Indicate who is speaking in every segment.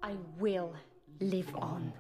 Speaker 1: I will live on.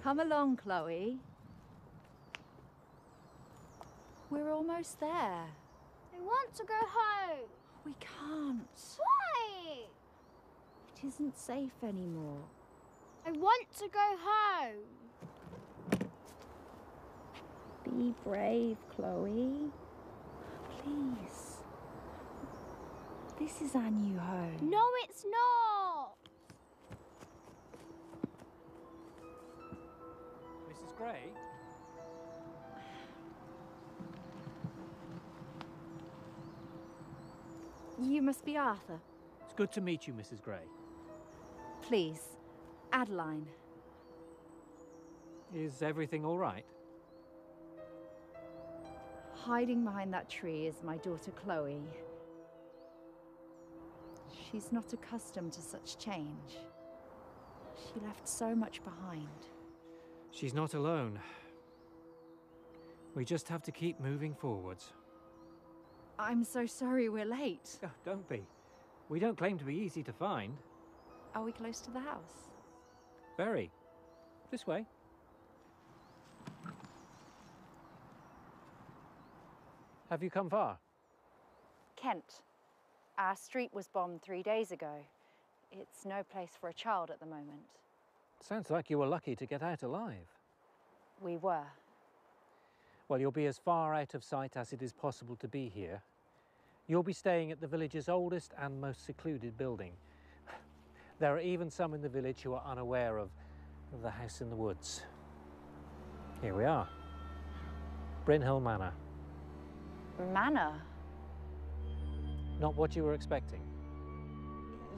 Speaker 2: Come along, Chloe. We're almost there.
Speaker 3: I want to go home.
Speaker 2: We can't.
Speaker 3: Why?
Speaker 2: It isn't safe anymore.
Speaker 3: I want to go home.
Speaker 2: Be brave, Chloe. Please. This is our new home.
Speaker 3: No, it's not.
Speaker 4: Mrs. Gray?
Speaker 2: You must be Arthur.
Speaker 4: It's good to meet you, Mrs. Gray.
Speaker 2: Please, Adeline.
Speaker 4: Is everything all right?
Speaker 2: Hiding behind that tree is my daughter Chloe. She's not accustomed to such change. She left so much behind.
Speaker 4: She's not alone. We just have to keep moving forwards.
Speaker 2: I'm so sorry we're late.
Speaker 4: Oh, don't be. We don't claim to be easy to find.
Speaker 2: Are we close to the house?
Speaker 4: Very. This way. Have you come far?
Speaker 2: Kent. Our street was bombed 3 days ago. It's no place for a child at the moment.
Speaker 4: Sounds like you were lucky to get out alive.
Speaker 2: We were.
Speaker 4: Well, you'll be as far out of sight as it is possible to be here. You'll be staying at the village's oldest and most secluded building. There are even some in the village who are unaware of the house in the woods. Here we are. Brynhill Manor.
Speaker 2: Manor?
Speaker 4: Not what you were expecting.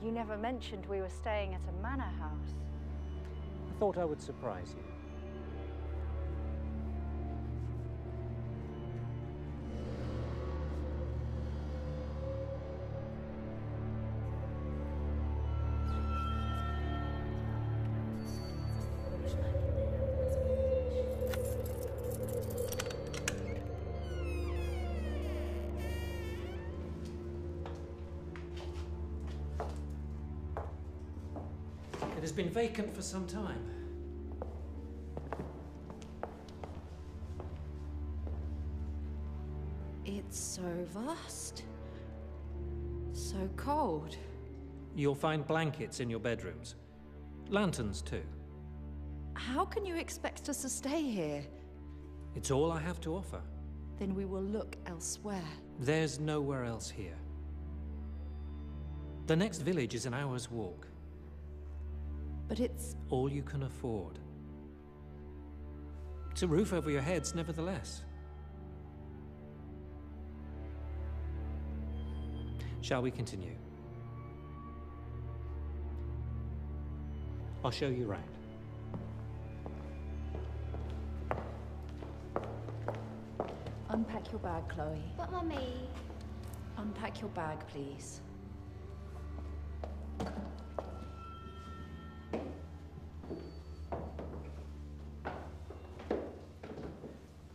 Speaker 2: You never mentioned we were staying at a manor house.
Speaker 4: I thought I would surprise you. It has been vacant for some time.
Speaker 2: It's so vast. So cold.
Speaker 4: You'll find blankets in your bedrooms. Lanterns too.
Speaker 2: How can you expect us to stay here?
Speaker 4: It's all I have to offer.
Speaker 2: Then we will look elsewhere.
Speaker 4: There's nowhere else here. The next village is an hour's walk.
Speaker 2: But it's...
Speaker 4: All you can afford. It's a roof over your heads, nevertheless. Shall we continue? I'll show you around.
Speaker 5: Unpack your bag, Chloe.
Speaker 3: But Mummy,
Speaker 5: Unpack your bag, please.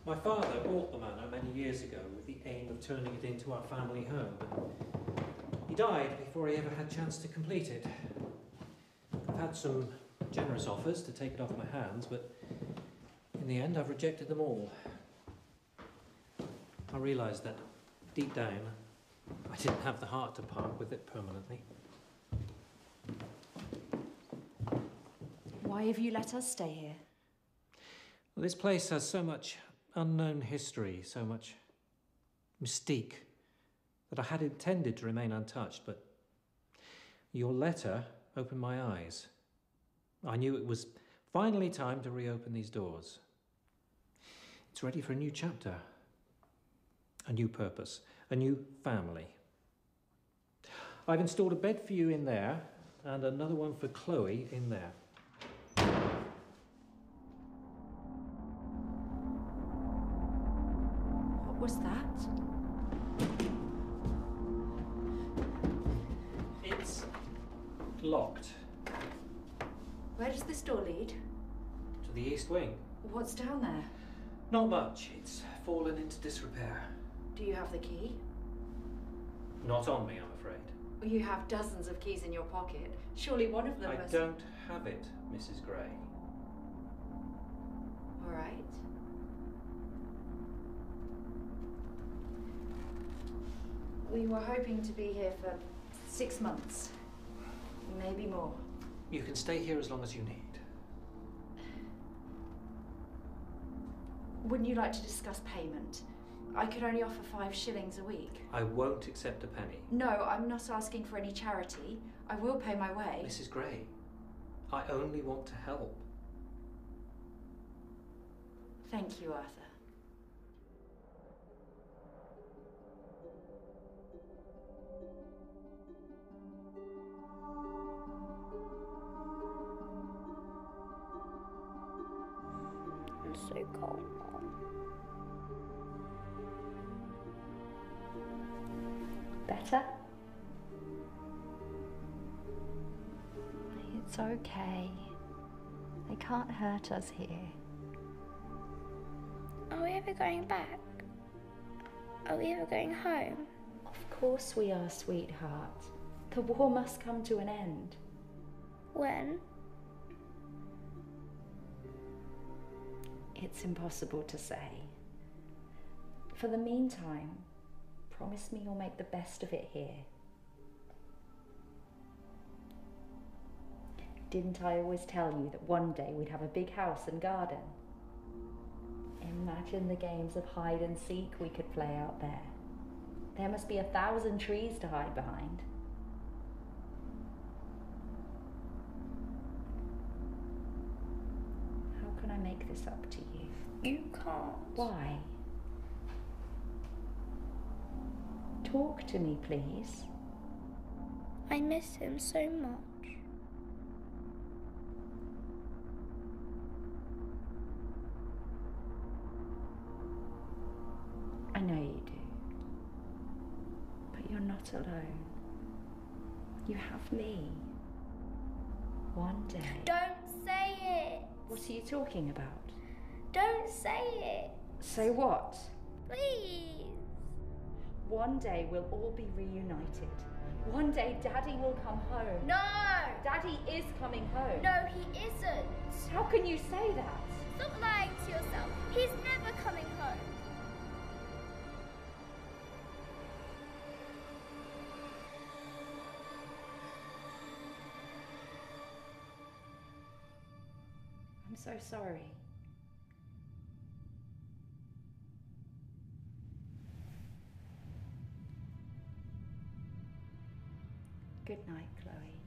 Speaker 4: My father bought the manor many years ago with the aim of turning it into our family home, but he died before he ever had a chance to complete it. I've had some generous offers to take it off my hands, but in the end I've rejected them all. I realised that deep down I didn't have the heart to part with it permanently.
Speaker 5: Why have you let us stay here?
Speaker 4: Well, this place has so much unknown history, so much mystique, that I had intended to remain untouched, but your letter opened my eyes. I knew it was finally time to reopen these doors. It's ready for a new chapter, a new purpose, a new family. I've installed a bed for you in there and another one for Chloe in there.
Speaker 5: What was that?
Speaker 4: It's locked.
Speaker 5: Where does this door lead?
Speaker 4: To the east wing.
Speaker 5: What's down there?
Speaker 4: Not much. It's fallen into disrepair.
Speaker 5: Do you have the key?
Speaker 4: Not on me, I'm afraid.
Speaker 5: You have dozens of keys in your pocket. Surely one of them
Speaker 4: I
Speaker 5: must...
Speaker 4: don't have it, Mrs. Gray.
Speaker 5: All right. We were hoping to be here for 6 months. Maybe more.
Speaker 4: You can stay here as long as you need.
Speaker 5: Wouldn't you like to discuss payment? I could only offer 5 shillings a week.
Speaker 4: I won't accept a penny.
Speaker 5: No, I'm not asking for any charity. I will pay my way.
Speaker 4: Mrs. Gray, I only want to help.
Speaker 5: Thank you, Arthur.
Speaker 3: I'm so cold, Mom.
Speaker 1: Better? It's okay. They can't hurt us here.
Speaker 3: Are we ever going back? Are we ever going home?
Speaker 1: Of course we are, sweetheart. The war must come to an end.
Speaker 3: When?
Speaker 1: It's impossible to say. For the meantime, promise me you'll make the best of it here. Didn't I always tell you that one day we'd have a big house and garden? Imagine the games of hide and seek we could play out there. There must be 1,000 trees to hide behind. How can I make this up to you?
Speaker 3: You can't.
Speaker 1: Why? Talk to me, please.
Speaker 3: I miss him so much.
Speaker 1: I know you do. But you're not alone. You have me. One day.
Speaker 3: Don't say it.
Speaker 1: What are you talking about?
Speaker 3: Don't say it.
Speaker 1: Say what?
Speaker 3: Please.
Speaker 1: One day we'll all be reunited. One day Daddy will come home.
Speaker 3: No.
Speaker 1: Daddy is coming home.
Speaker 3: No, he isn't.
Speaker 1: How can you say that?
Speaker 3: Stop lying to yourself. He's never coming home.
Speaker 1: I'm so sorry. Good night, Chloe.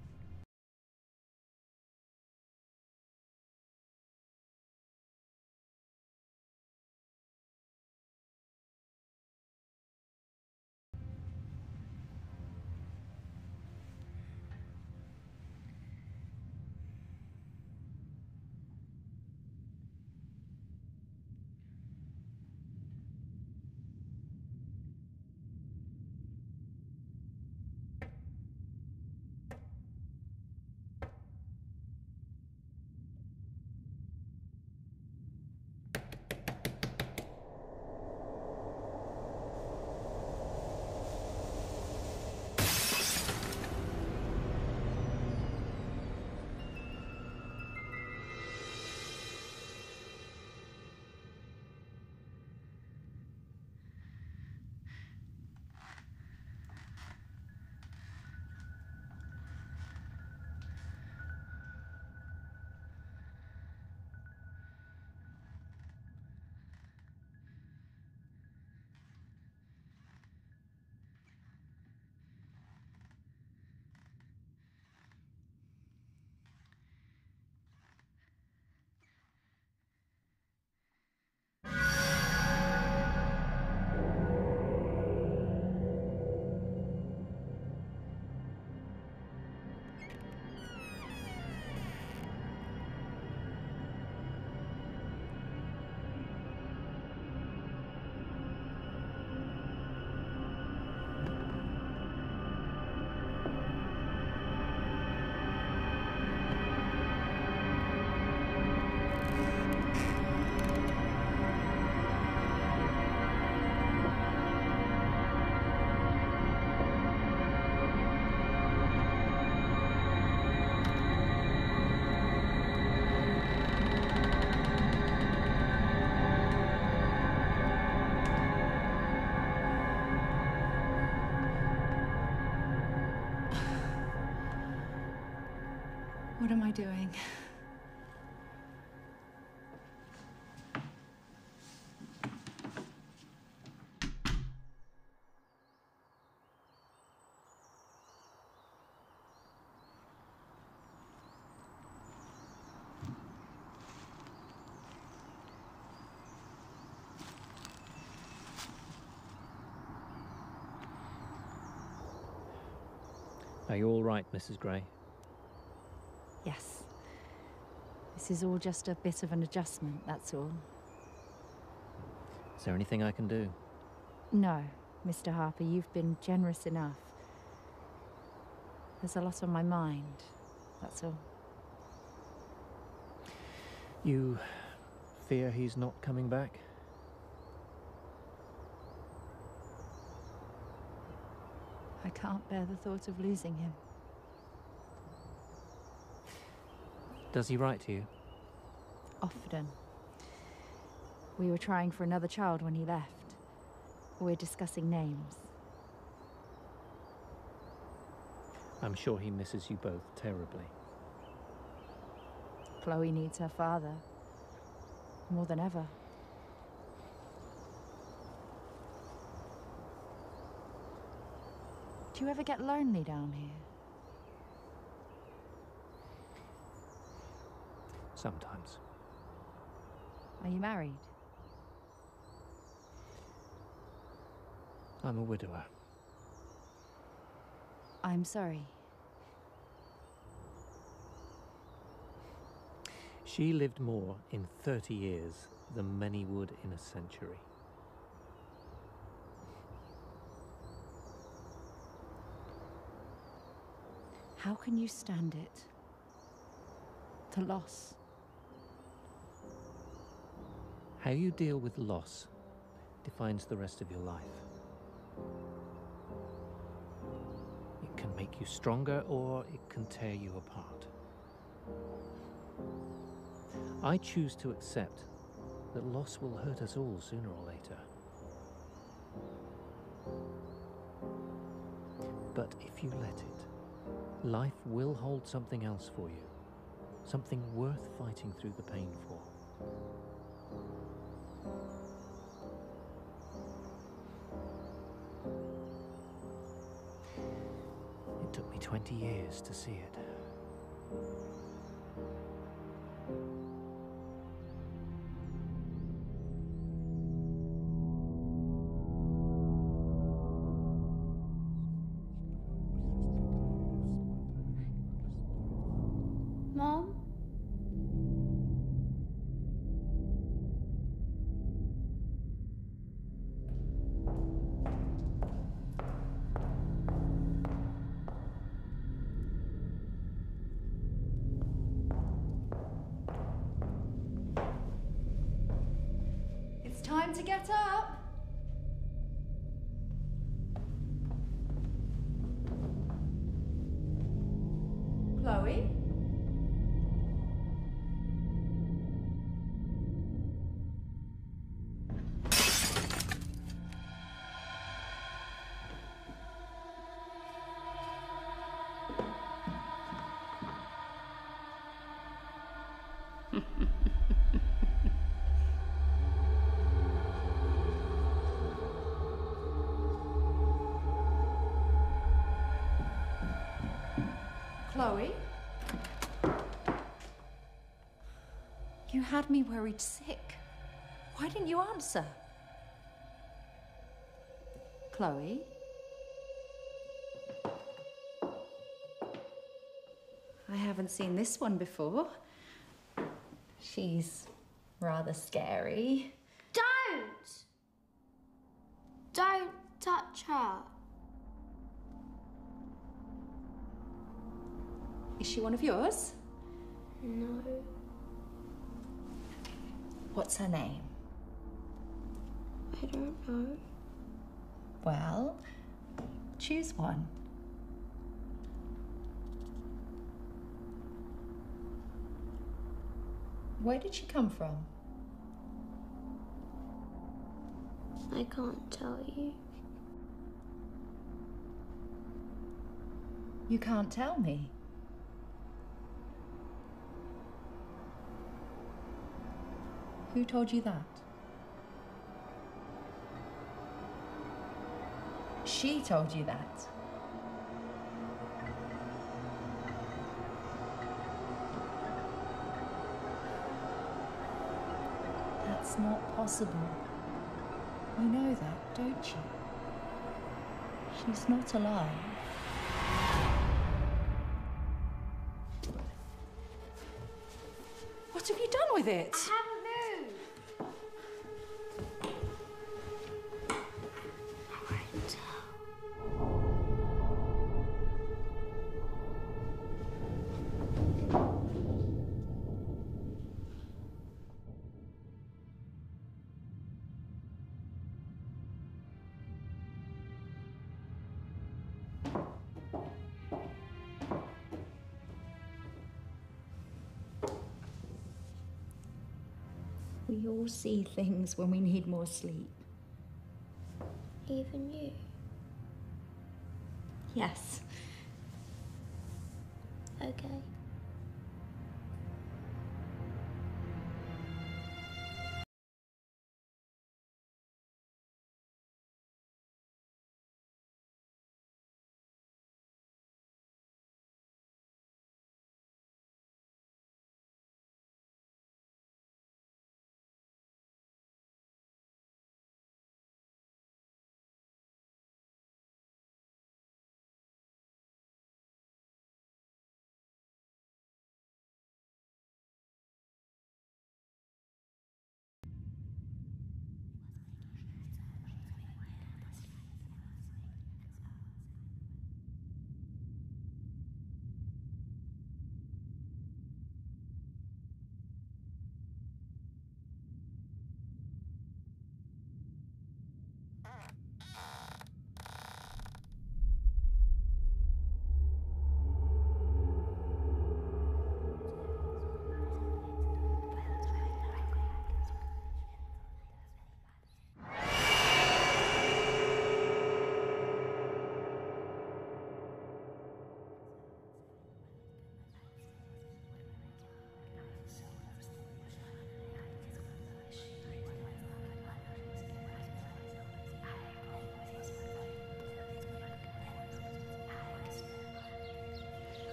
Speaker 5: What am I doing?
Speaker 4: Are you all right, Mrs. Gray?
Speaker 2: Yes. This is all just a bit of an adjustment, that's all.
Speaker 4: Is there anything I can do?
Speaker 2: No, Mr. Harper, you've been generous enough. There's a lot on my mind, that's all.
Speaker 4: You fear he's not coming back?
Speaker 2: I can't bear the thought of losing him.
Speaker 4: Does he write to you?
Speaker 2: Often. We were trying for another child when he left. We're discussing names.
Speaker 4: I'm sure he misses you both terribly.
Speaker 2: Chloe needs her father. More than ever. Do you ever get lonely down here?
Speaker 4: Sometimes.
Speaker 2: Are you married?
Speaker 4: I'm a widower.
Speaker 2: I'm sorry.
Speaker 4: She lived more in 30 years than many would in a century.
Speaker 2: How can you stand it? The loss.
Speaker 4: How you deal with loss defines the rest of your life. It can make you stronger or it can tear you apart. I choose to accept that loss will hurt us all sooner or later. But if you let it, life will hold something else for you, something worth fighting through the pain for. It took me 20 years to see it.
Speaker 3: Mom?
Speaker 5: It's time to get up. Chloe? Chloe? You had me worried sick. Why didn't you answer? Chloe? I haven't seen this one before. She's rather scary.
Speaker 3: Don't! Don't touch her.
Speaker 5: Is she one of yours?
Speaker 3: No.
Speaker 1: What's her name?
Speaker 3: I don't know.
Speaker 1: Well, choose one. Where did she come from?
Speaker 3: I can't tell you.
Speaker 1: You can't tell me.
Speaker 5: Who told you that? She told you that. That's not possible. You know that, don't you? She's not alive.
Speaker 1: What have you done with it?
Speaker 3: I haven't moved. I won't tell.
Speaker 1: We all see things when we need more sleep.
Speaker 3: Even you.
Speaker 1: Yes.
Speaker 3: Okay.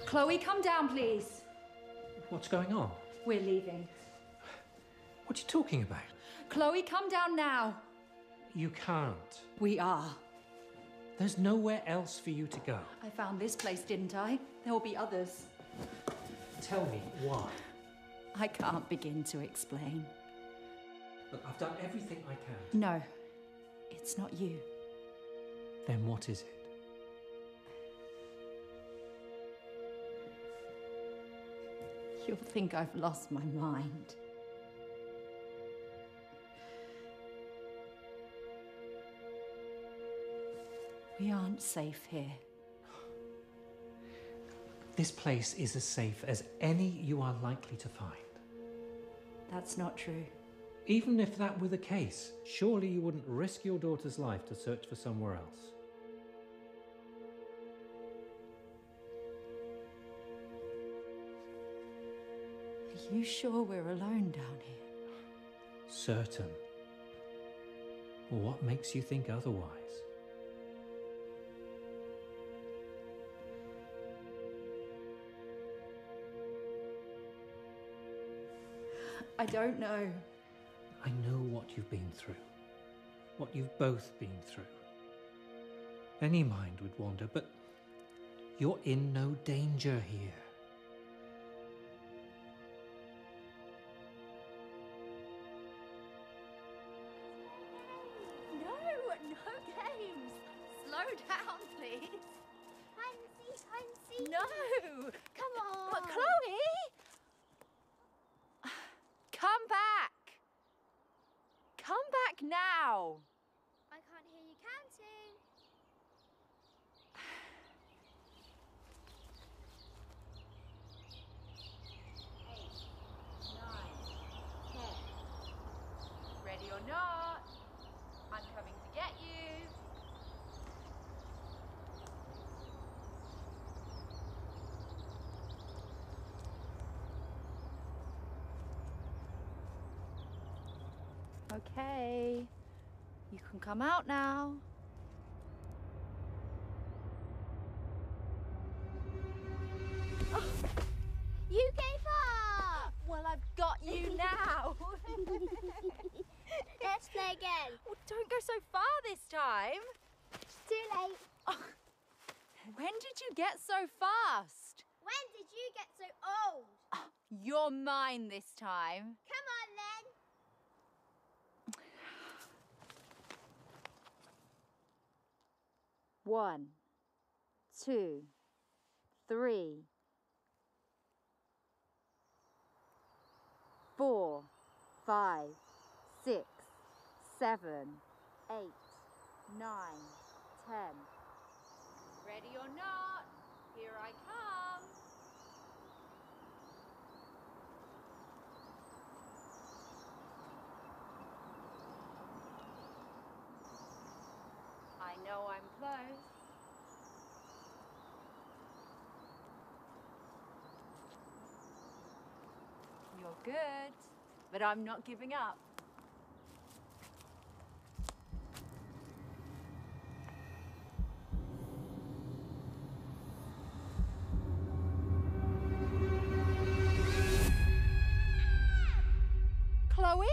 Speaker 1: Chloe, come down, please.
Speaker 4: What's going on?
Speaker 1: We're leaving.
Speaker 4: What are you talking about?
Speaker 1: Chloe, come down now.
Speaker 4: You can't.
Speaker 1: We are.
Speaker 4: There's nowhere else for you to go.
Speaker 1: I found this place, didn't I? There will be others.
Speaker 4: Tell me why.
Speaker 1: I can't begin to explain.
Speaker 4: Look, I've done everything I can.
Speaker 1: No, it's not you.
Speaker 4: Then what is it?
Speaker 1: You'll think I've lost my mind. We aren't safe here.
Speaker 4: This place is as safe as any you are likely to find.
Speaker 1: That's not true.
Speaker 4: Even if that were the case, surely you wouldn't risk your daughter's life to search for somewhere else.
Speaker 1: Are you sure we're alone down here?
Speaker 4: Certain. Well, what makes you think otherwise?
Speaker 1: I don't know.
Speaker 4: I know what you've been through. What you've both been through. Any mind would wander, but you're in no danger here.
Speaker 2: No games. Slow down, please.
Speaker 3: Hide and seek, hide and seek.
Speaker 2: No.
Speaker 3: Come on.
Speaker 2: But Chloe! Come back. Come back now.
Speaker 3: I can't hear you counting.
Speaker 2: Ready or not, I'm coming to get you. Okay, you can come out now.
Speaker 3: You gave up!
Speaker 2: Well, I've got you now.
Speaker 3: Let's play again.
Speaker 2: Well, don't go so far this time.
Speaker 3: Too late.
Speaker 2: When did you get so fast?
Speaker 3: When did you get so old?
Speaker 2: You're mine this time.
Speaker 3: Come on then.
Speaker 2: One, 2, 3, 4, 5, 6, 7, 8, 9, 10. Ready or not, here I come. I know I'm close. You're good, but I'm not giving up. Chloe?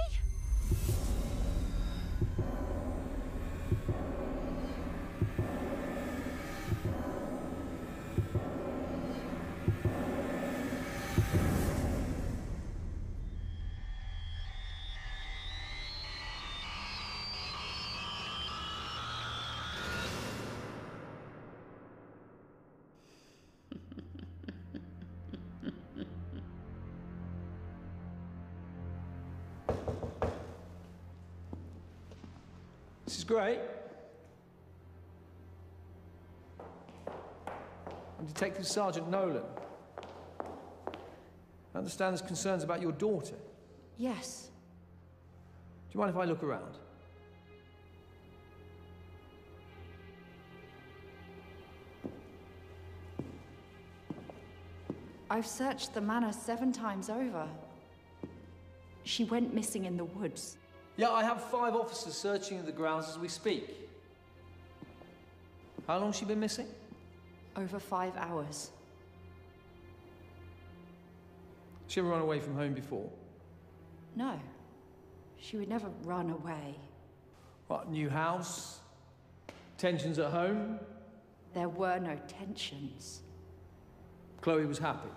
Speaker 6: This is great. I'm Detective Sergeant Nolan. I understand there's concerns about your daughter.
Speaker 1: Yes.
Speaker 6: Do you mind if I look around?
Speaker 1: I've searched the manor 7 times over. She went missing in the woods.
Speaker 6: Yeah, I have 5 officers searching the grounds as we speak. How long's she been missing?
Speaker 1: Over 5 hours.
Speaker 6: She ever run away from home before?
Speaker 1: No. She would never run away.
Speaker 6: What, new house? Tensions at home?
Speaker 1: There were no tensions.
Speaker 6: Chloe was happy.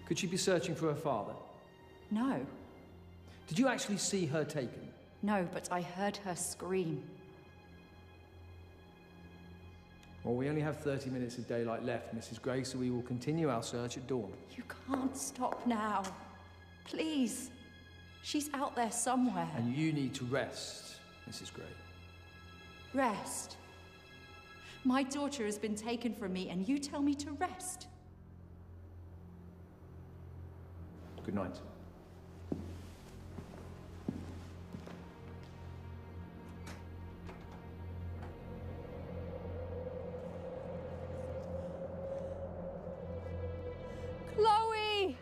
Speaker 6: Could she be searching for her father?
Speaker 1: No.
Speaker 6: Did you actually see her taken?
Speaker 1: No, but I heard her scream.
Speaker 6: Well, we only have 30 minutes of daylight left, Mrs. Gray, so we will continue our search at dawn.
Speaker 1: You can't stop now. Please. She's out there somewhere.
Speaker 6: And you need to rest, Mrs. Gray.
Speaker 1: Rest. My daughter has been taken from me, and you tell me to rest.
Speaker 6: Good night.
Speaker 2: Chloe!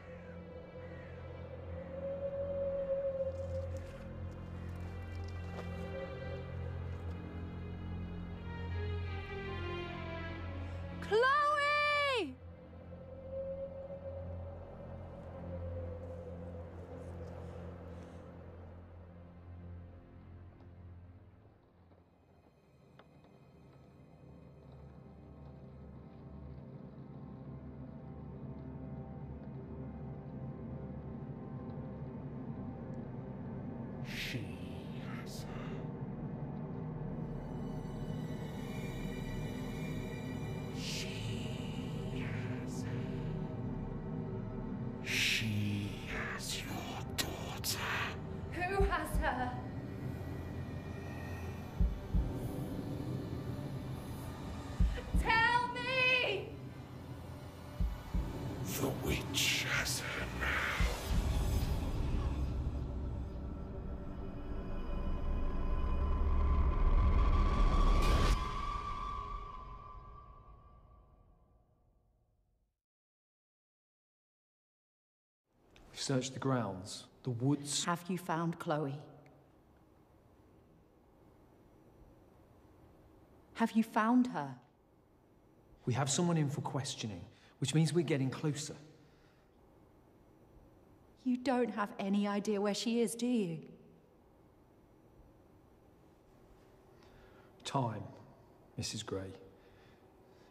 Speaker 2: Chloe!
Speaker 7: She has her. She has her. She has your daughter.
Speaker 1: Who has her? Tell me!
Speaker 7: The witch has her now.
Speaker 6: We've searched the grounds, the woods.
Speaker 5: Have you found Chloe? Have you found her?
Speaker 6: We have someone in for questioning, which means we're getting closer.
Speaker 5: You don't have any idea where she is, do you?
Speaker 6: Time, Mrs. Gray.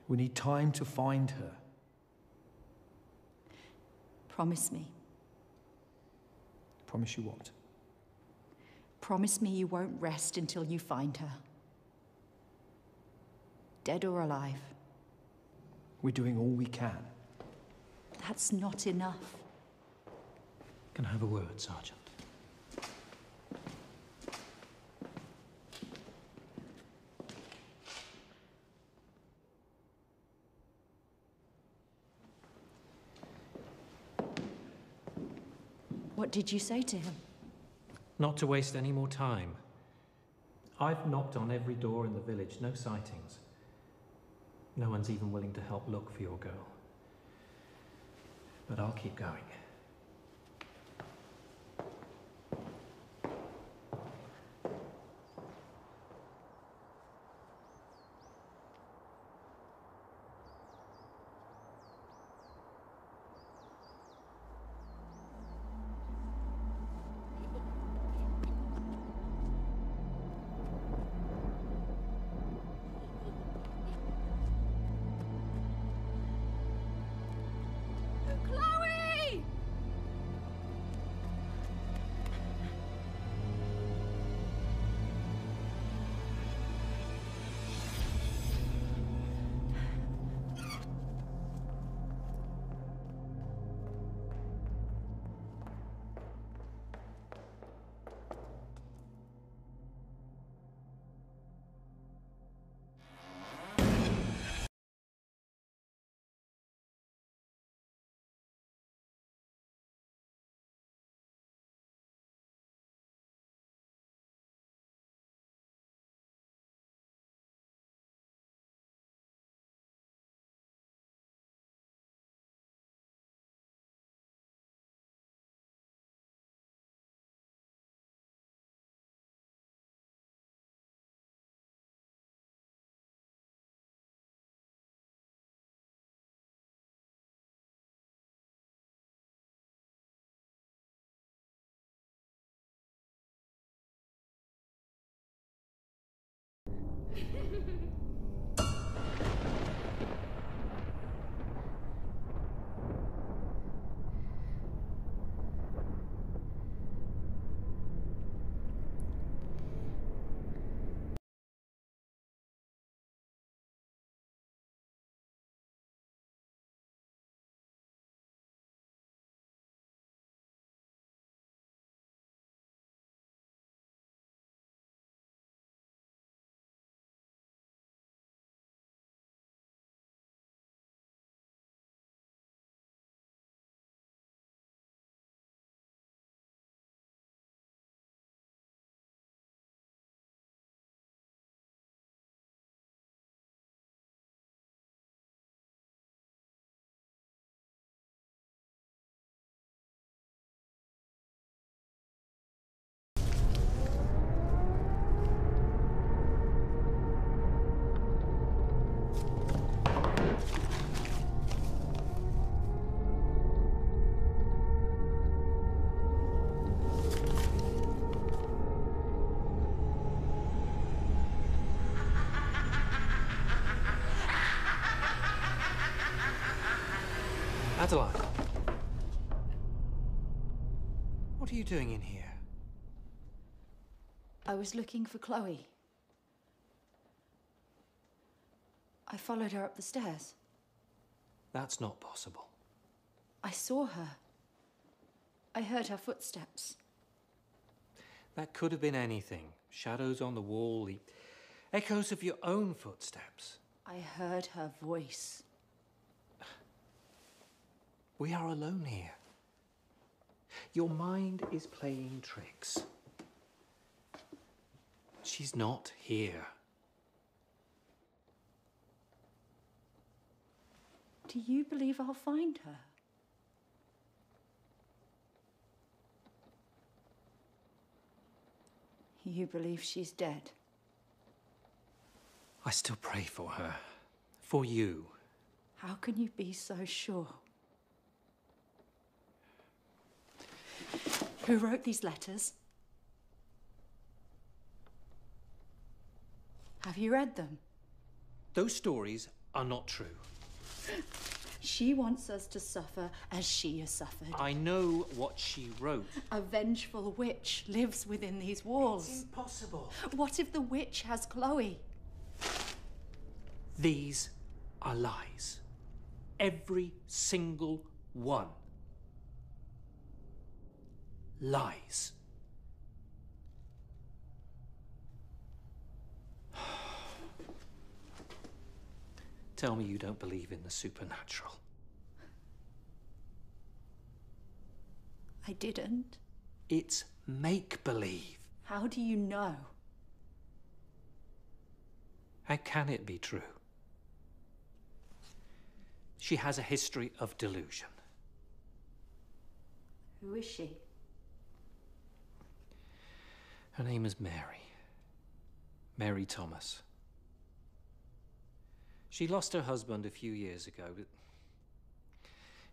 Speaker 6: We need time to find her.
Speaker 5: Promise me.
Speaker 6: Promise you what?
Speaker 5: Promise me you won't rest until you find her. Dead or alive.
Speaker 6: We're doing all we can.
Speaker 5: That's not enough.
Speaker 4: Can I have a word, Sergeant?
Speaker 5: What did you say to him?
Speaker 4: Not to waste any more time. I've knocked on every door in the village, no sightings. No one's even willing to help look for your girl. But I'll keep going.
Speaker 5: Chloe!
Speaker 4: Adeline. What are you doing in here?
Speaker 5: I was looking for Chloe. I followed her up the stairs.
Speaker 4: That's not possible.
Speaker 5: I saw her. I heard her footsteps.
Speaker 4: That could have been anything. Shadows on the wall, the echoes of your own footsteps.
Speaker 5: I heard her voice.
Speaker 4: We are alone here. Your mind is playing tricks. She's not here.
Speaker 5: Do you believe I'll find her? You believe she's dead?
Speaker 4: I still pray for her. For you.
Speaker 5: How can you be so sure? Who wrote these letters? Have you read them?
Speaker 4: Those stories are not true.
Speaker 5: She wants us to suffer as she has suffered.
Speaker 4: I know what she wrote.
Speaker 5: A vengeful witch lives within these walls.
Speaker 4: It's impossible.
Speaker 5: What if the witch has Chloe?
Speaker 4: These are lies. Every single one. Lies. Tell me you don't believe in the supernatural.
Speaker 5: I didn't.
Speaker 4: It's make-believe.
Speaker 5: How do you know?
Speaker 4: How can it be true? She has a history of delusion.
Speaker 5: Who is she?
Speaker 4: Her name is Mary. Mary Thomas. She lost her husband a few years ago, but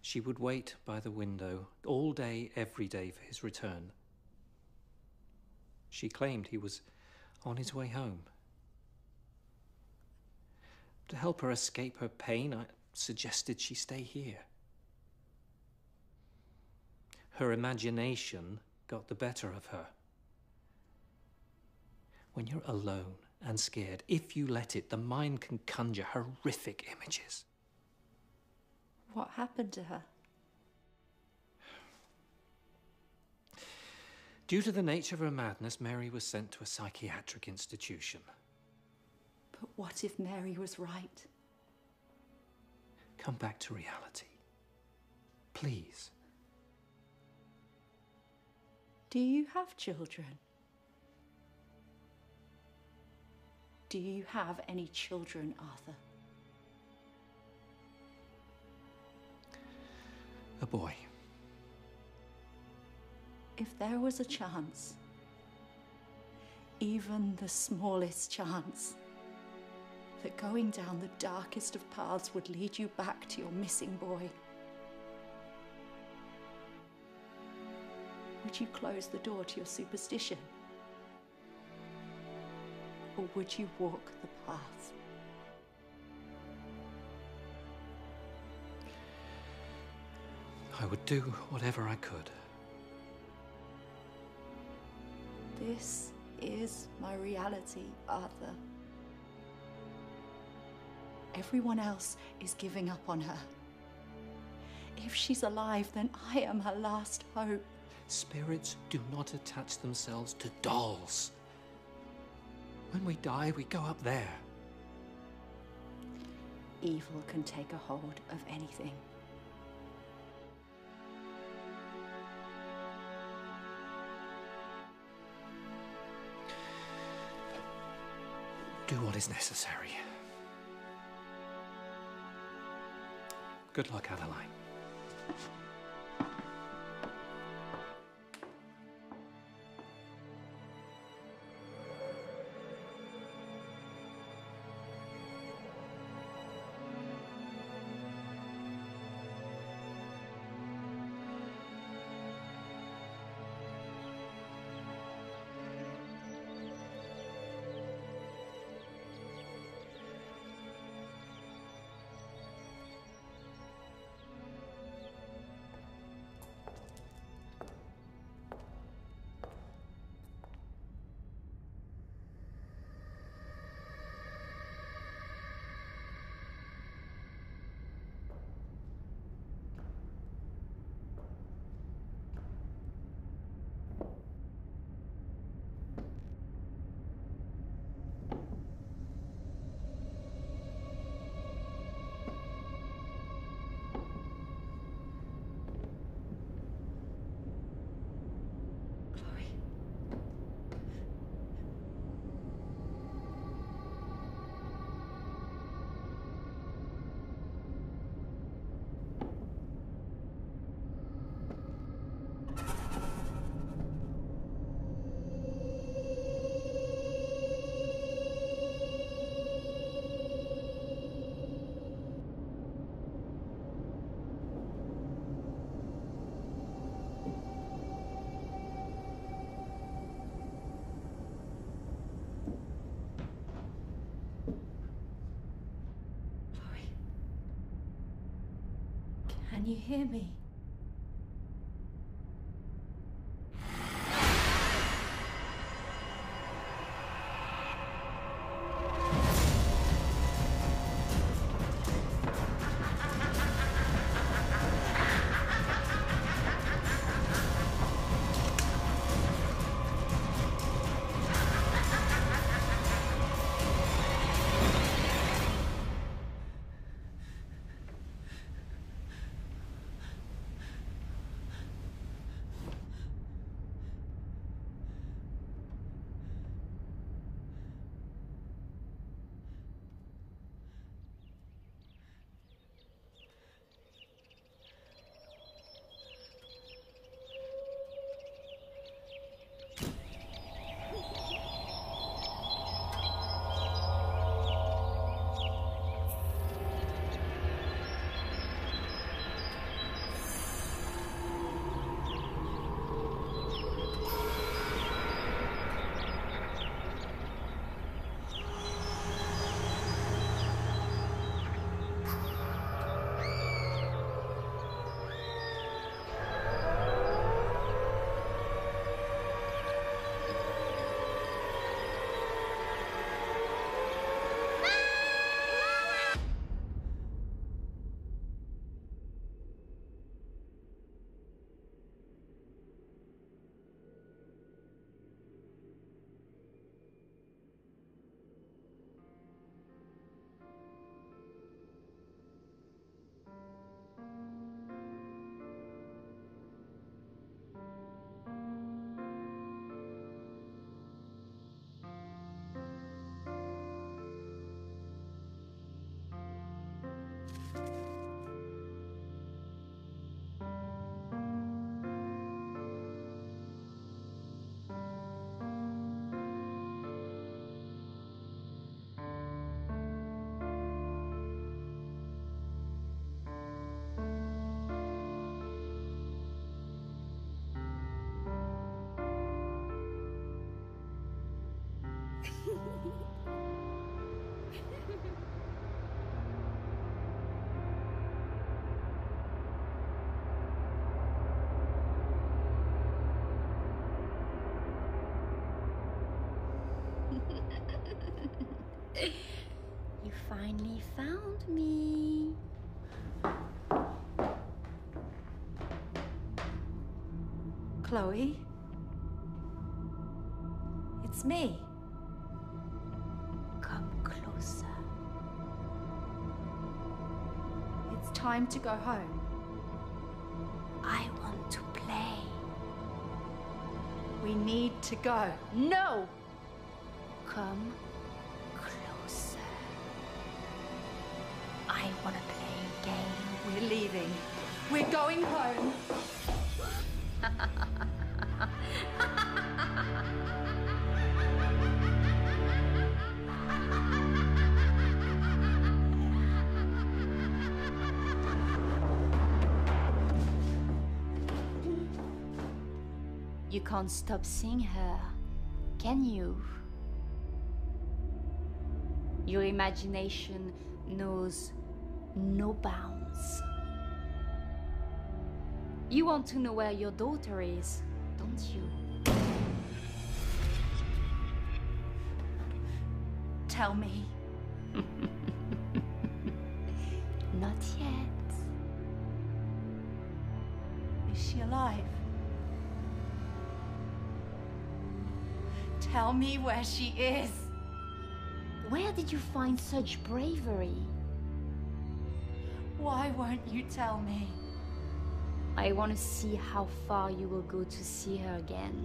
Speaker 4: she would wait by the window all day, every day for his return. She claimed he was on his way home. To help her escape her pain, I suggested she stay here. Her imagination got the better of her. When you're alone and scared, if you let it, the mind can conjure horrific images.
Speaker 5: What happened to her?
Speaker 4: Due to the nature of her madness, Mary was sent to a psychiatric institution.
Speaker 5: But what if Mary was right?
Speaker 4: Come back to reality. Please.
Speaker 5: Do you have children? Do you have any children, Arthur?
Speaker 4: A boy.
Speaker 5: If there was a chance, even the smallest chance, that going down the darkest of paths would lead you back to your missing boy, would you close the door to your superstition? Or would you walk the path?
Speaker 4: I would do whatever I could.
Speaker 5: This is my reality, Arthur. Everyone else is giving up on her. If she's alive, then I am her last hope.
Speaker 4: Spirits do not attach themselves to dolls. When we die, we go up there.
Speaker 5: Evil can take a hold of anything.
Speaker 4: Do what is necessary. Good luck, Adeline.
Speaker 5: Can you hear me?
Speaker 3: You finally found me.
Speaker 5: Chloe? It's me.
Speaker 3: Come closer.
Speaker 5: It's time to go home.
Speaker 3: I want to play.
Speaker 5: We need to go.
Speaker 3: No! Come closer. I want to play a game.
Speaker 5: We're leaving. We're going home.
Speaker 3: You can't stop seeing her, can you? Your imagination knows no bounds. You want to know where your daughter is, don't you?
Speaker 5: Tell me.
Speaker 3: Not yet.
Speaker 5: Is she alive? Tell me where she is.
Speaker 3: Where did you find such bravery?
Speaker 5: Why won't you tell me?
Speaker 3: I want to see how far you will go to see her again.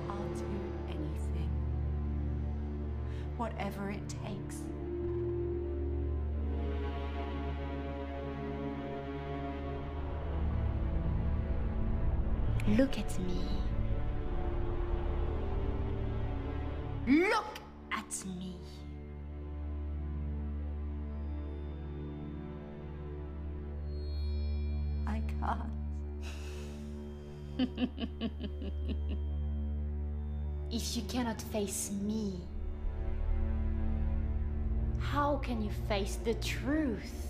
Speaker 5: I'll do anything. Whatever it takes.
Speaker 3: Look at me. Look at me.
Speaker 5: I can't.
Speaker 3: If you cannot face me, How can you face the truth?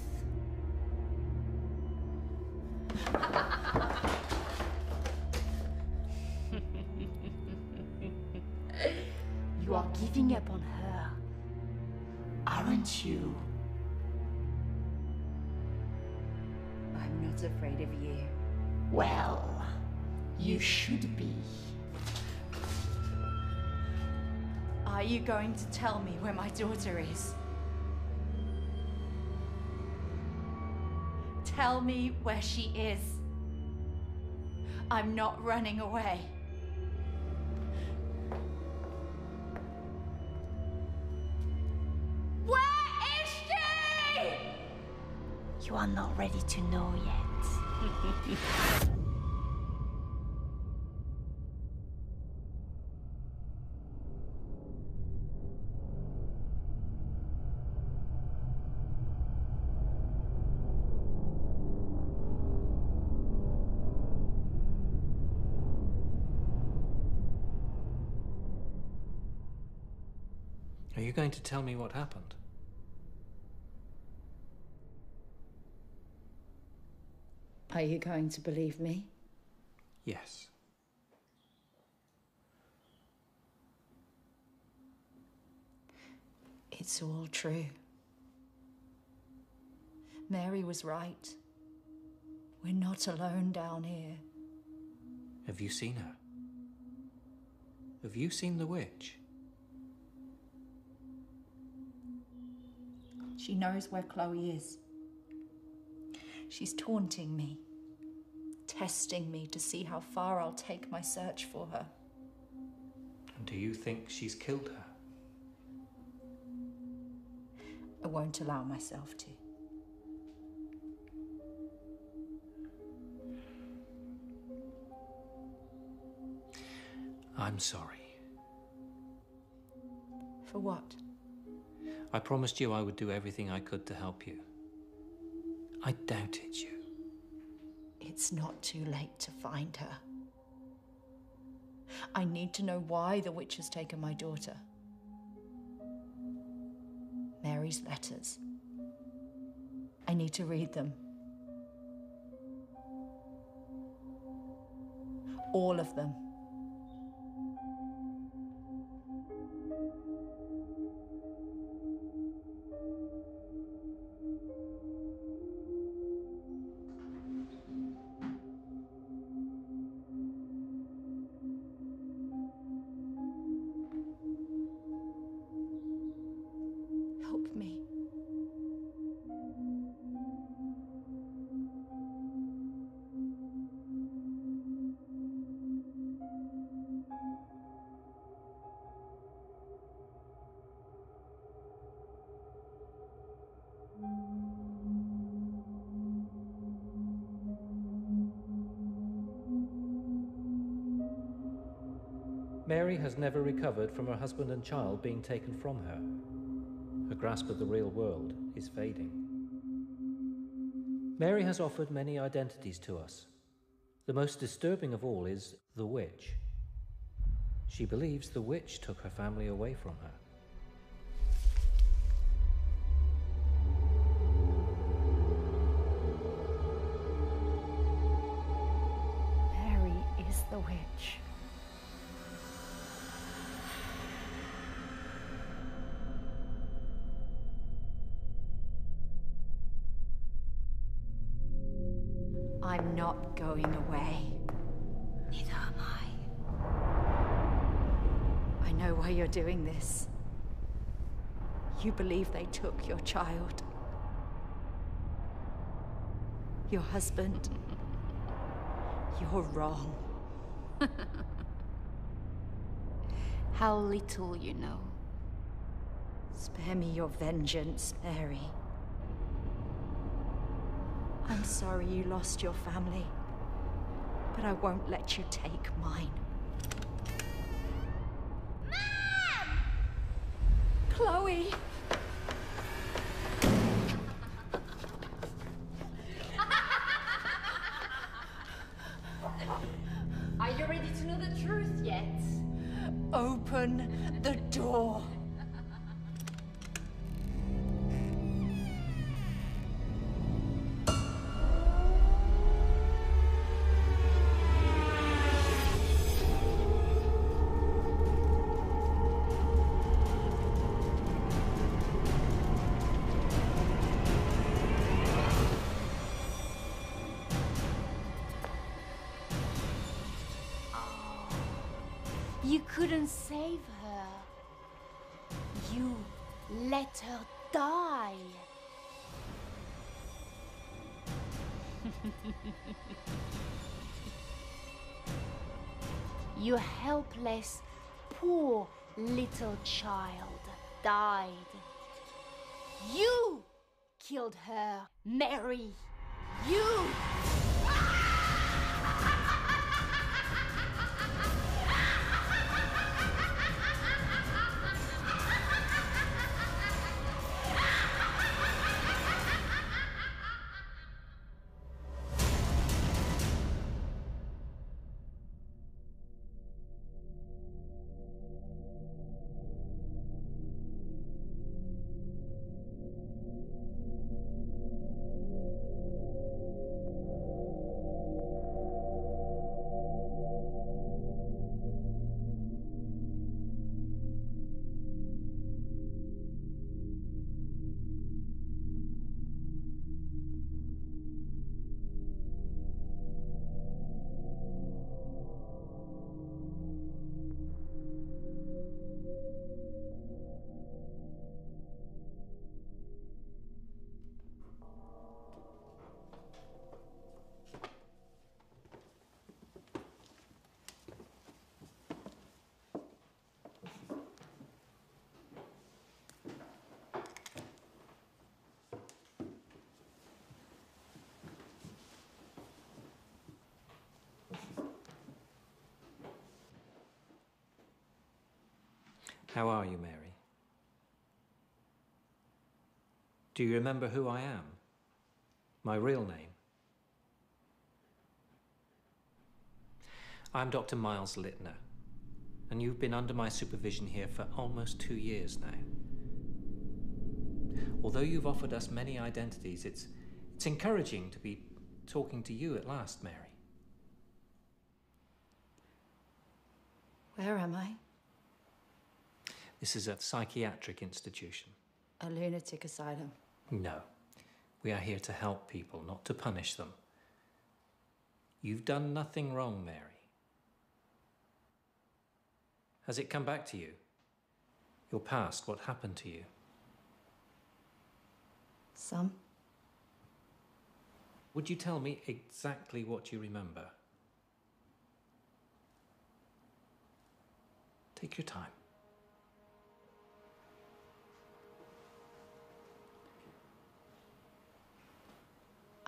Speaker 3: You are giving up on her, aren't you?
Speaker 1: I'm not afraid of you.
Speaker 3: Well, you should be.
Speaker 5: Are you going to tell me where my daughter is? Tell me where she is. I'm not running away. Where is she?
Speaker 3: You are not ready to know yet.
Speaker 4: Are you going to tell me what happened?
Speaker 1: Are you going to believe me?
Speaker 4: Yes.
Speaker 5: It's all true. Mary was right. We're not alone down here.
Speaker 4: Have you seen her? Have you seen the witch?
Speaker 5: She knows where Chloe is. She's taunting me, testing me to see how far I'll take my search for her.
Speaker 4: And do you think she's killed her?
Speaker 5: I won't allow myself to.
Speaker 4: I'm sorry.
Speaker 5: For what?
Speaker 4: I promised you I would do everything I could to help you. I doubted you.
Speaker 5: It's not too late to find her. I need to know why the witch has taken my daughter. Mary's letters. I need to read them. All of them. Help me.
Speaker 4: Mary has never recovered from her husband and child being taken from her. Her grasp of the real world is fading. Mary has offered many identities to us. The most disturbing of all is the witch. She believes the witch took her family away from her.
Speaker 2: Mary is the witch.
Speaker 5: I'm not going away.
Speaker 3: Neither am I.
Speaker 5: I know why you're doing this. You believe they took your child. Your husband. You're wrong.
Speaker 3: How little you know.
Speaker 5: Spare me your vengeance, Mary. I'm sorry you lost your family, but I won't let you take mine. Mom! Chloe!
Speaker 3: Are you ready to know the truth yet?
Speaker 5: Open the door.
Speaker 3: You couldn't save her. You let her die. Your helpless, poor little child died. You killed her, Mary. You!
Speaker 4: How are you, Mary? Do you remember who I am? My real name? I'm Dr. Miles Littner, and you've been under my supervision here for almost 2 years now. Although you've offered us many identities, it's encouraging to be talking to you at last, Mary.
Speaker 5: Where am I?
Speaker 4: This is a psychiatric institution.
Speaker 5: A lunatic asylum.
Speaker 4: No. We are here to help people, not to punish them. You've done nothing wrong, Mary. Has it come back to you? Your past, what happened to you?
Speaker 5: Some.
Speaker 4: Would you tell me exactly what you remember? Take your time.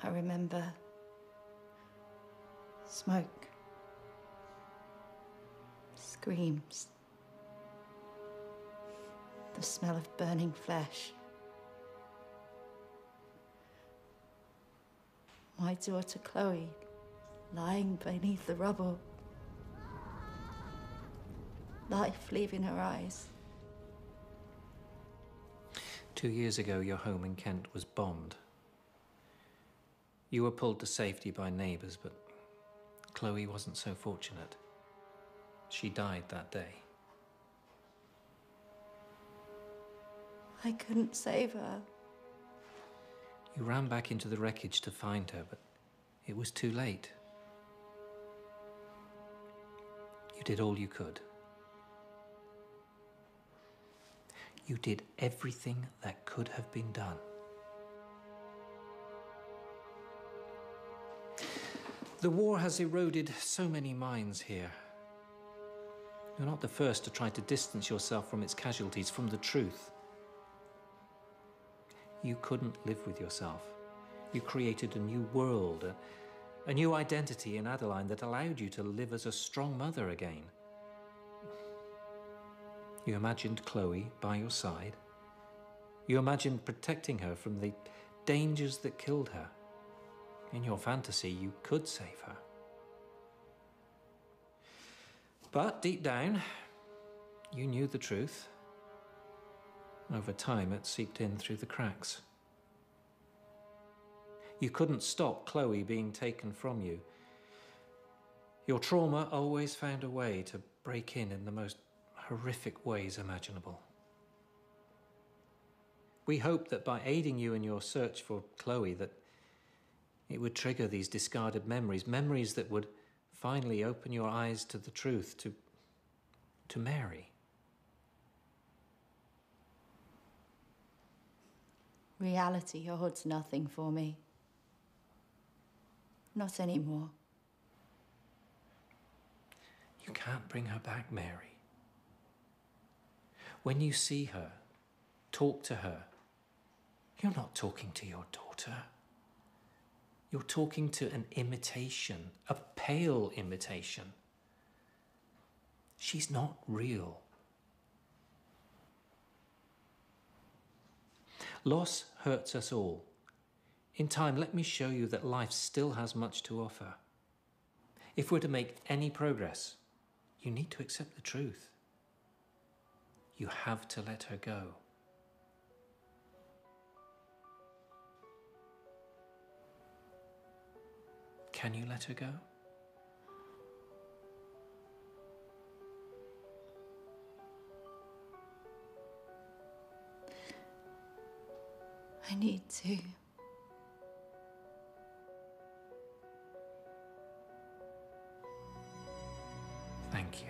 Speaker 5: I remember smoke, screams, the smell of burning flesh. My daughter Chloe lying beneath the rubble, life leaving her eyes.
Speaker 4: 2 years ago, your home in Kent was bombed. You were pulled to safety by neighbours, but Chloe wasn't so fortunate. She died that day.
Speaker 5: I couldn't save her.
Speaker 4: You ran back into the wreckage to find her, but it was too late. You did all you could. You did everything that could have been done. The war has eroded so many minds here. You're not the first to try to distance yourself from its casualties, from the truth. You couldn't live with yourself. You created a new world, a new identity in Adeline that allowed you to live as a strong mother again. You imagined Chloe by your side. You imagined protecting her from the dangers that killed her. In your fantasy, you could save her. But deep down, you knew the truth. Over time, it seeped in through the cracks. You couldn't stop Chloe being taken from you. Your trauma always found a way to break in the most horrific ways imaginable. We hoped that by aiding you in your search for Chloe, that it would trigger these discarded memories, memories that would finally open your eyes to the truth, to to Mary.
Speaker 5: Reality holds nothing for me. Not anymore.
Speaker 4: You can't bring her back, Mary. When you see her, talk to her, you're not talking to your daughter. You're talking to an imitation, a pale imitation. She's not real. Loss hurts us all. In time, let me show you that life still has much to offer. If we're to make any progress, you need to accept the truth. You have to let her go. Can you let her go?
Speaker 5: I need to.
Speaker 4: Thank you.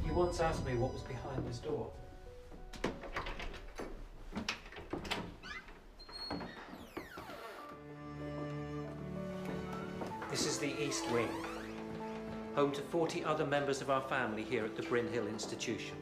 Speaker 4: You once asked me what was behind this door. This is the East Wing, home to 40 other members of our family here at the Bryn Hill Institution.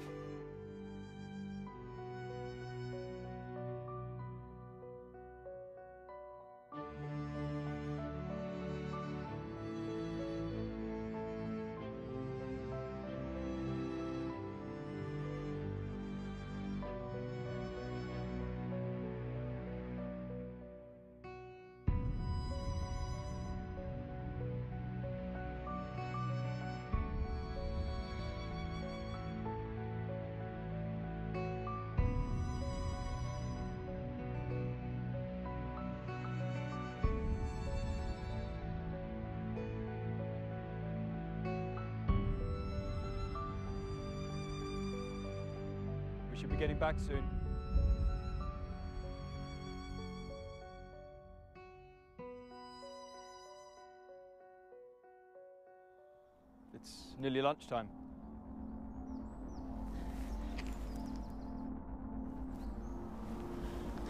Speaker 8: We should be getting back soon. It's nearly lunchtime.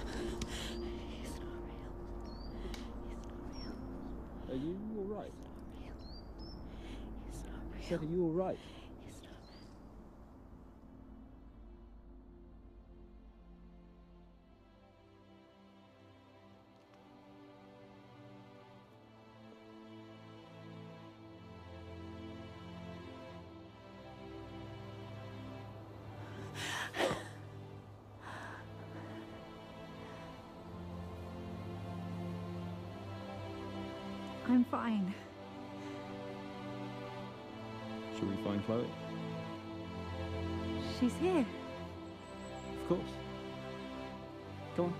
Speaker 3: He's not real. He's not real.
Speaker 8: Are you all right?
Speaker 3: He's not real.
Speaker 8: I said, are you all right?
Speaker 3: He's not.
Speaker 2: I'm fine.
Speaker 8: Shall we find Chloe?
Speaker 2: She's here.
Speaker 8: Of course. Go on.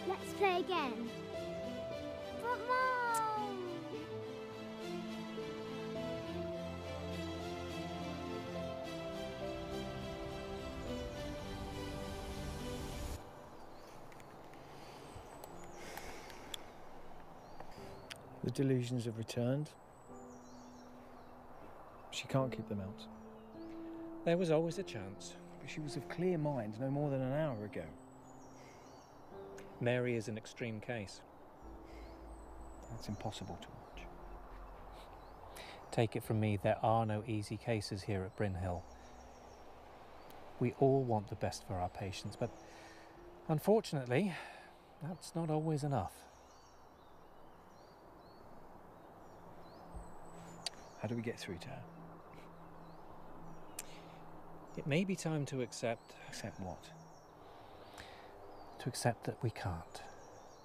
Speaker 3: Let's play again. But Mom!
Speaker 6: The delusions have returned. She can't keep them out.
Speaker 4: There was always a chance.
Speaker 6: But she was of clear mind no more than an hour ago.
Speaker 4: Mary is an extreme case.
Speaker 6: That's impossible to watch.
Speaker 4: Take it from me, there are no easy cases here at Bryn Hill. We all want the best for our patients, but unfortunately, that's not always enough.
Speaker 6: How do we get through to her?
Speaker 4: It may be time to accept...
Speaker 6: Accept what?
Speaker 4: To accept that we can't.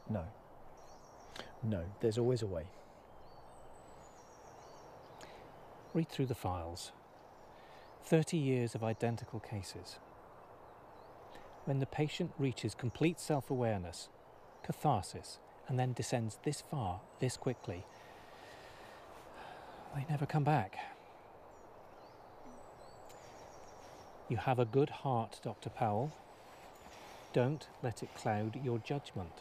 Speaker 6: No. No, there's always a way.
Speaker 4: Read through the files. 30 years of identical cases. When the patient reaches complete self-awareness, catharsis, and then descends this far, this quickly, they never come back. You have a good heart, Dr. Powell. Don't let it cloud your judgment.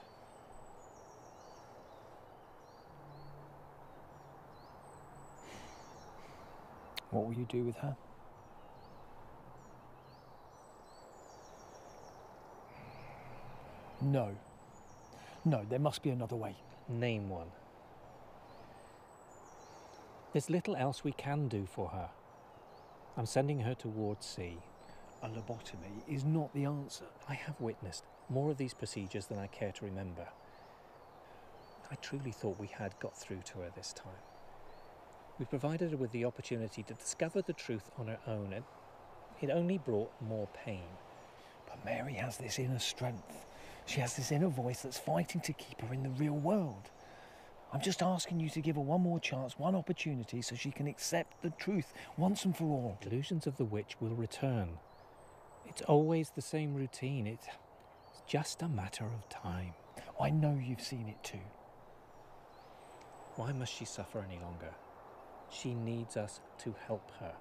Speaker 6: What will you do with her? No. No, there must be another way.
Speaker 4: Name one. There's little else we can do for her. I'm sending her to Ward C.
Speaker 6: A lobotomy is not the answer.
Speaker 4: I have witnessed more of these procedures than I care to remember. I truly thought we had got through to her this time. We provided her with the opportunity to discover the truth on her own, and it only brought more pain.
Speaker 6: But Mary has this inner strength. She has this inner voice that's fighting to keep her in the real world. I'm just asking you to give her one more chance, one opportunity, so she can accept the truth once and for all.
Speaker 4: Delusions of the witch will return. It's always the same routine. It's just a matter of time.
Speaker 6: I know you've seen it too.
Speaker 4: Why must she suffer any longer? She needs us to help her.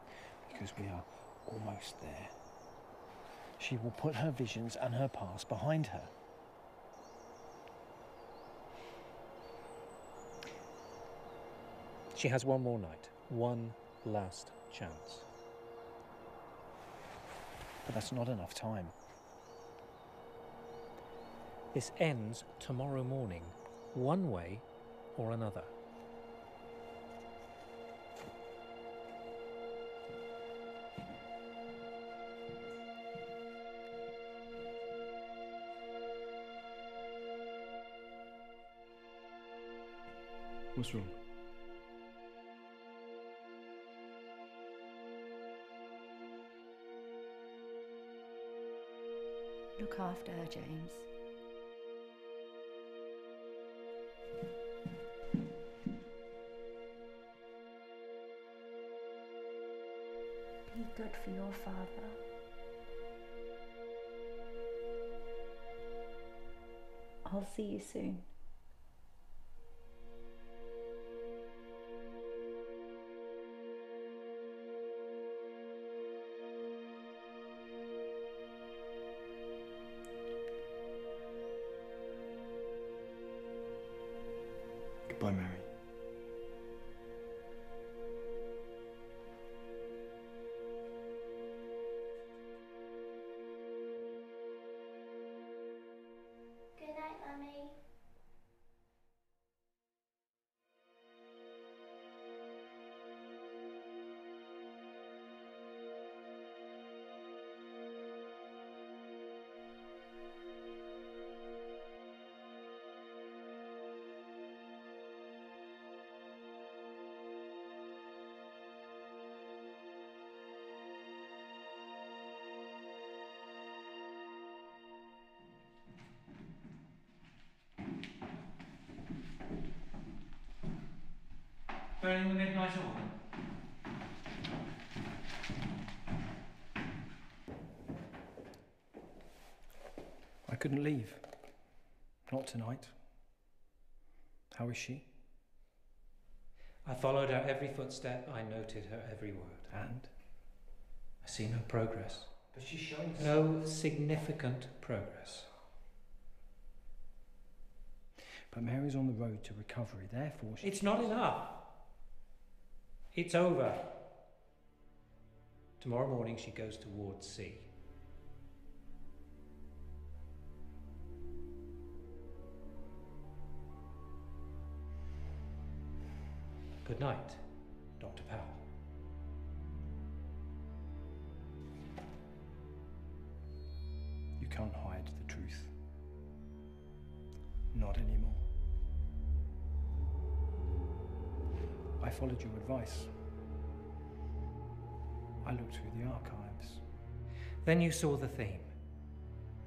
Speaker 6: Because we are almost there. She will put her visions and her past behind her.
Speaker 4: She has one more night, one last chance.
Speaker 6: But that's not enough time.
Speaker 4: This ends tomorrow morning, one way or another.
Speaker 8: What's wrong?
Speaker 1: Look after her, James. Be good for your father. I'll see you soon.
Speaker 8: Goodbye, Mary.
Speaker 3: Good night, Mummy.
Speaker 4: Burning the midnight oil.
Speaker 6: I couldn't leave. Not tonight. How is she?
Speaker 4: I followed her every footstep. I noted her every word.
Speaker 6: And?
Speaker 4: I see no progress.
Speaker 6: But she's showing
Speaker 4: No significant progress.
Speaker 6: But Mary's on the road to recovery, therefore she...
Speaker 4: It's not enough. It's over. Tomorrow morning she goes to Ward C. good night, Dr. Powell.
Speaker 6: You can't hide the truth. Not anymore. I followed your advice. I looked through the archives.
Speaker 4: Then you saw the theme.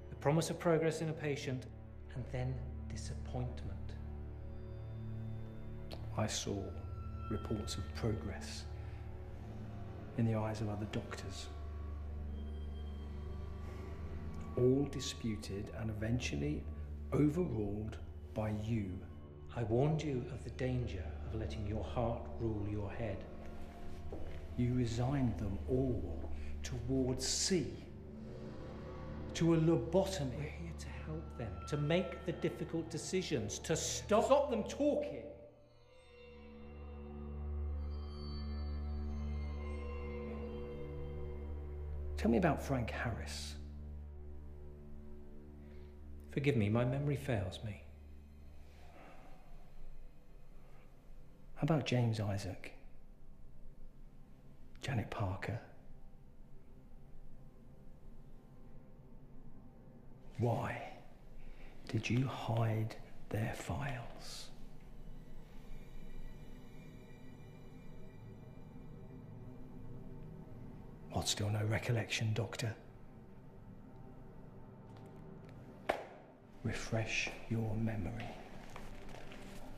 Speaker 4: The promise of progress in a patient, and then disappointment.
Speaker 6: I saw reports of progress in the eyes of other doctors. All disputed and eventually overruled by you.
Speaker 4: I warned you of the danger of letting your heart rule your head.
Speaker 6: You resigned them all towards C, to a lobotomy.
Speaker 4: We're here to help them, to make the difficult decisions, to stop
Speaker 6: them talking. Tell me about Frank Harris.
Speaker 4: Forgive me, my memory fails me.
Speaker 6: How about James Isaac? Janet Parker? Why did you hide their files? What, still no recollection, Doctor? Refresh your memory,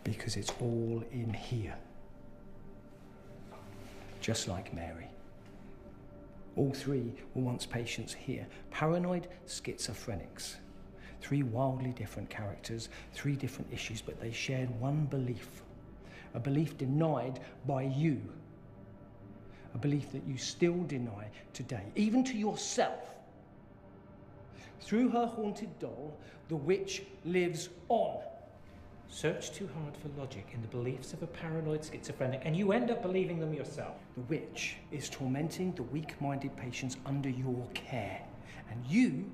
Speaker 6: because it's all in here. Just like Mary. All three were once patients here. Paranoid schizophrenics. 3 wildly different characters, 3 different issues, but they shared one belief. A belief denied by you. A belief that you still deny today, even to yourself. Through her haunted doll, the witch lives on.
Speaker 4: Search too hard for logic in the beliefs of a paranoid schizophrenic, and you end up believing them yourself.
Speaker 6: The witch is tormenting the weak-minded patients under your care, and you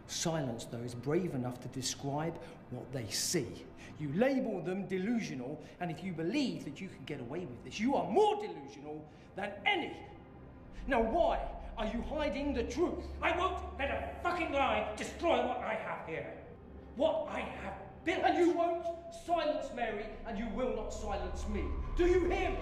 Speaker 6: silence those brave enough to describe what they see. You label them delusional, and if you believe that you can get away with this, you are more delusional than any. Now why are you hiding the truth?
Speaker 4: I won't let a fucking lie destroy what I have here. What I have built.
Speaker 6: And you won't silence Mary, and you will not silence me. Do you hear me?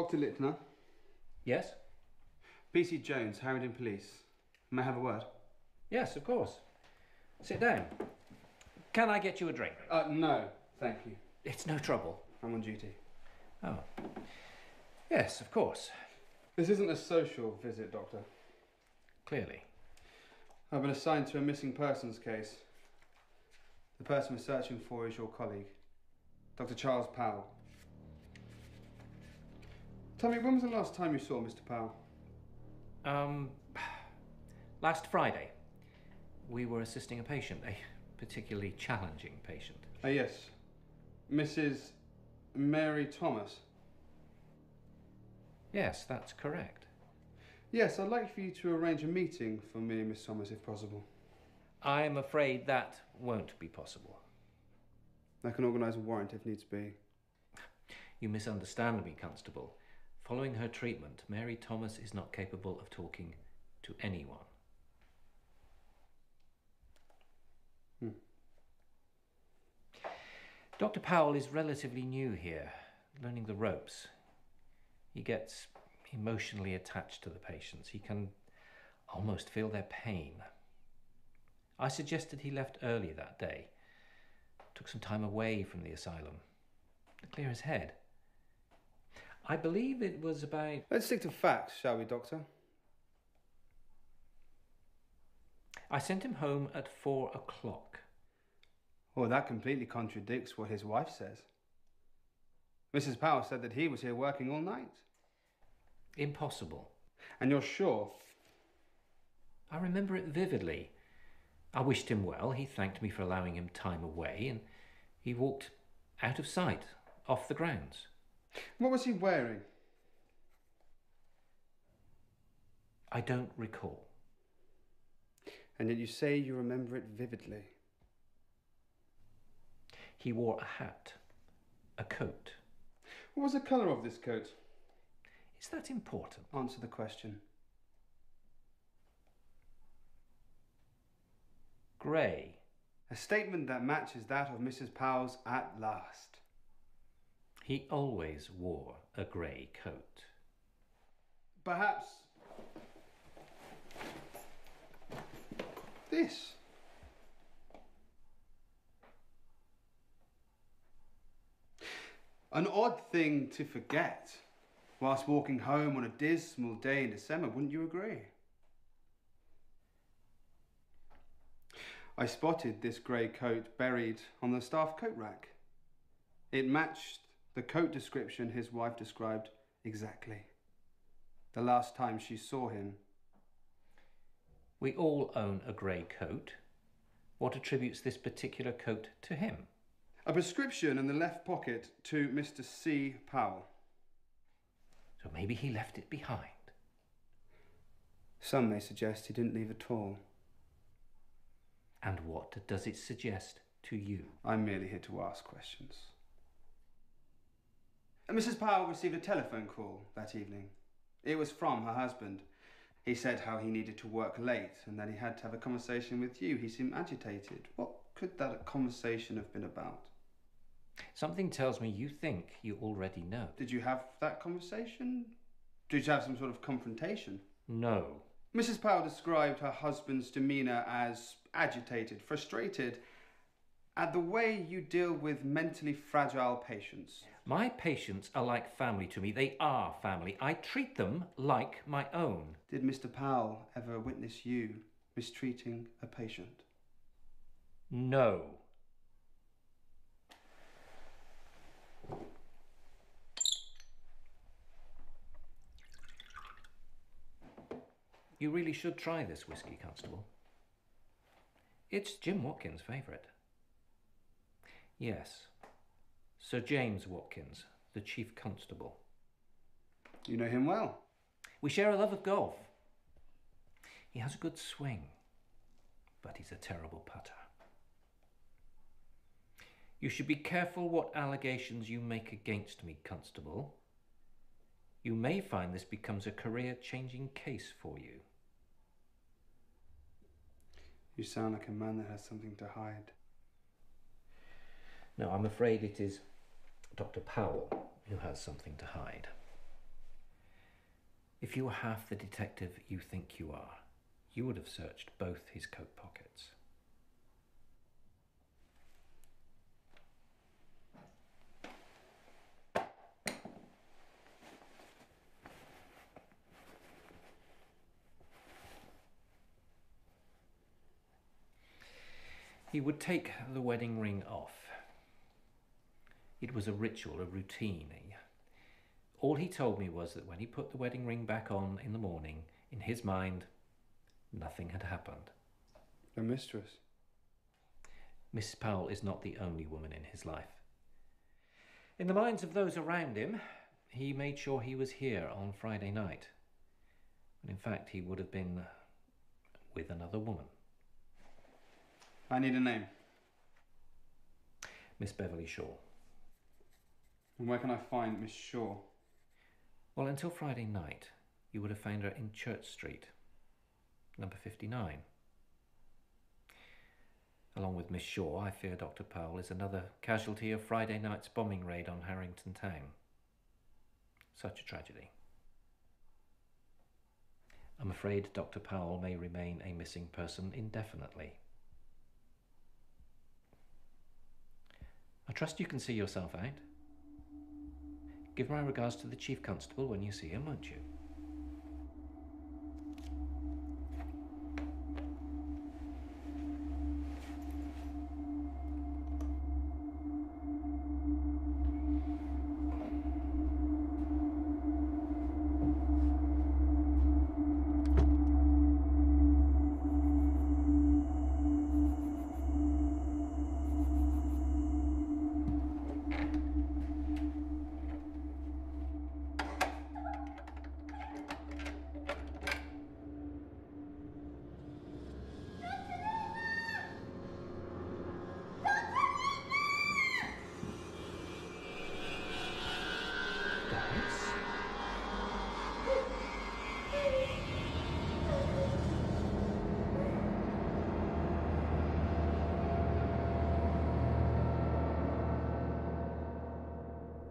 Speaker 9: Dr. Littner.
Speaker 4: Yes?
Speaker 9: PC Jones, Harrington Police. May I have a word?
Speaker 4: Yes, of course. Sit down. Can I get you a drink?
Speaker 9: No, thank you.
Speaker 4: It's no trouble.
Speaker 9: I'm on duty.
Speaker 4: Oh. Yes, of course.
Speaker 9: This isn't a social visit, Doctor.
Speaker 4: Clearly.
Speaker 9: I've been assigned to a missing persons case. The person we're searching for is your colleague, Dr. Charles Powell. Tell me, when was the last time you saw Mr. Powell?
Speaker 4: Last Friday. We were assisting a patient, a particularly challenging patient.
Speaker 9: Yes. Mrs. Mary Thomas.
Speaker 4: Yes, that's correct.
Speaker 9: Yes, I'd like for you to arrange a meeting for me and Miss Thomas, if possible.
Speaker 4: I'm afraid that won't be possible.
Speaker 9: I can organise a warrant if needs be.
Speaker 4: You misunderstand me, Constable. Following her treatment, Mary Thomas is not capable of talking to anyone. Dr. Powell is relatively new here, learning the ropes. He gets emotionally attached to the patients. He can almost feel their pain. I suggested he left early that day. Took some time away from the asylum to clear his head. I believe it was about...
Speaker 9: Let's stick to facts, shall we, Doctor?
Speaker 4: I sent him home at 4 o'clock.
Speaker 9: Well, that completely contradicts what his wife says. Mrs. Powell said that he was here working all night.
Speaker 4: Impossible.
Speaker 9: And you're sure?
Speaker 4: I remember it vividly. I wished him well. He thanked me for allowing him time away, and he walked out of sight, off the grounds.
Speaker 9: What was he wearing?
Speaker 4: I don't recall.
Speaker 9: And yet you say you remember it vividly.
Speaker 4: He wore a hat, a coat.
Speaker 9: What was the colour of this coat?
Speaker 4: Is that important?
Speaker 9: Answer the question.
Speaker 4: Grey.
Speaker 9: A statement that matches that of Mrs. Powell's at last.
Speaker 4: He always wore a grey coat.
Speaker 9: Perhaps... this. An odd thing to forget whilst walking home on a dismal day in December, wouldn't you agree? I spotted this grey coat buried on the staff coat rack. It matched the coat description his wife described exactly. The last time she saw him.
Speaker 4: We all own a grey coat. What attributes this particular coat to him?
Speaker 9: A prescription in the left pocket to Mr. C. Powell.
Speaker 4: So maybe he left it behind.
Speaker 9: Some may suggest he didn't leave at all.
Speaker 4: And what does it suggest to you?
Speaker 9: I'm merely here to ask questions. And Mrs. Powell received a telephone call that evening. It was from her husband. He said how he needed to work late and that he had to have a conversation with you. He seemed agitated. What could that conversation have been about?
Speaker 4: Something tells me you think you already know.
Speaker 9: Did you have that conversation? Did you have some sort of confrontation?
Speaker 4: No.
Speaker 9: Mrs. Powell described her husband's demeanour as agitated, frustrated at the way you deal with mentally fragile patients.
Speaker 4: My patients are like family to me. They are family. I treat them like my own.
Speaker 9: Did Mr. Powell ever witness you mistreating a patient?
Speaker 4: No. You really should try this whiskey, Constable. It's Jim Watkins' favourite. Yes, Sir James Watkins, the Chief Constable.
Speaker 9: You know him well.
Speaker 4: We share a love of golf. He has a good swing, but he's a terrible putter. You should be careful what allegations you make against me, Constable. You may find this becomes a career-changing case for you.
Speaker 9: You sound like a man that has something to hide.
Speaker 4: No, I'm afraid it is Dr. Powell who has something to hide. If you were half the detective you think you are, you would have searched both his coat pockets. He would take the wedding ring off. It was a ritual, a routine. All he told me was that when he put the wedding ring back on in the morning, in his mind, nothing had happened.
Speaker 9: A mistress?
Speaker 4: Mrs. Powell is not the only woman in his life. In the minds of those around him, he made sure he was here on Friday night. And in fact, he would have been with another woman.
Speaker 9: I need a name.
Speaker 4: Miss Beverly Shaw.
Speaker 9: And where can I find Miss Shaw?
Speaker 4: Well, until Friday night, you would have found her in Church Street, number 59. Along with Miss Shaw, I fear Dr. Powell is another casualty of Friday night's bombing raid on Harrington Town. Such a tragedy. I'm afraid Dr. Powell may remain a missing person indefinitely. I trust you can see yourself out. Give my regards to the Chief Constable when you see him, won't you?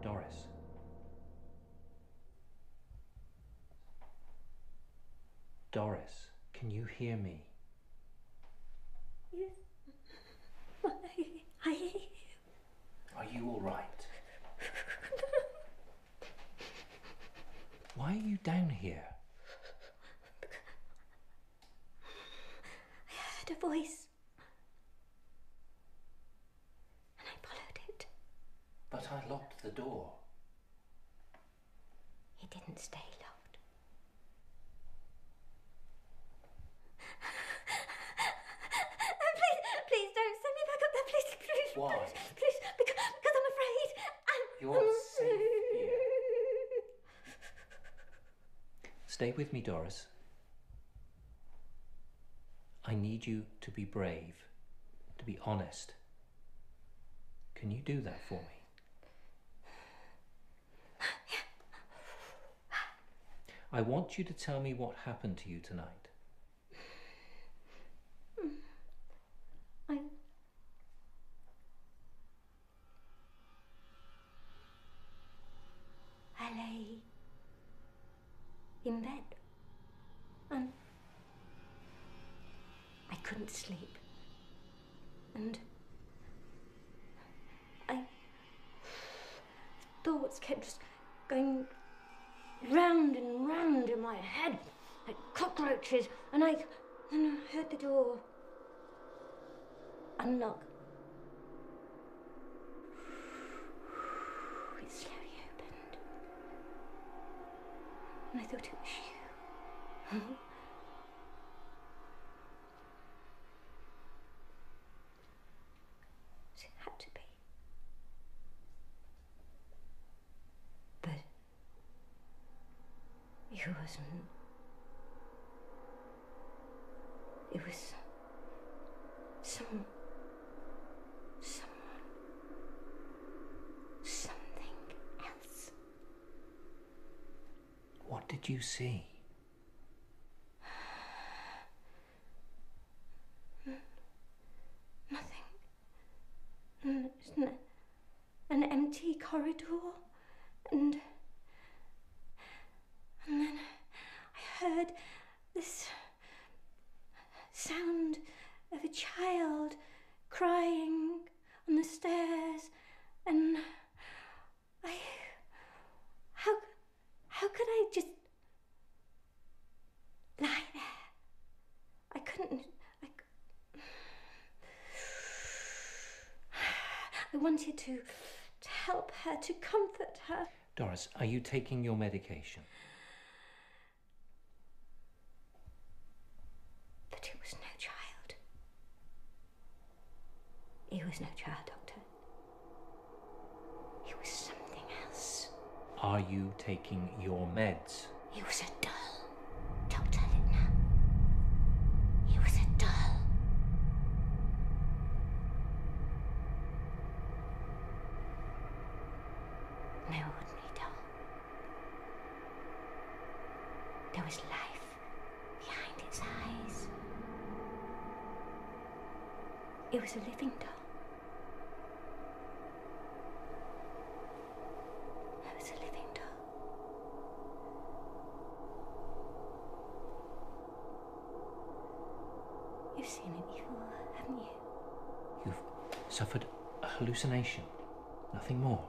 Speaker 4: Doris. Doris, can you hear me?
Speaker 3: Yes.
Speaker 4: Are you all right? Why are you down here?
Speaker 3: I heard a voice. And I followed it.
Speaker 4: But I locked the door.
Speaker 3: It didn't stay locked. Please don't send me back up there. Please.
Speaker 4: Why?
Speaker 3: Please, because I'm afraid.
Speaker 4: You're safe here. Stay with me, Doris. I need you to be brave, to be honest. Can you do that for me? I want you to tell me what happened to you tonight.
Speaker 3: I lay in bed and I couldn't sleep. And thoughts kept just going round and round in my head like cockroaches, and I heard the door unlock. It slowly opened, and I thought it was you. So it had to be. But it wasn't. It was someone, something else.
Speaker 4: What did you see?
Speaker 3: Nothing. An empty corridor, and then heard this sound of a child crying on the stairs, and how could I just lie there? I couldn't. I wanted to help her, to comfort her.
Speaker 4: Doris, are you taking your medication?
Speaker 3: But it was no child. It was no child, Doctor. It was something else.
Speaker 4: Are you taking your meds?
Speaker 3: It was a doll, Dr. Littner. It was a doll. No ordinary doll. There was life behind its eyes. It was a living doll. It was a living doll. You've seen it before, haven't you?
Speaker 4: You've suffered a hallucination, nothing more.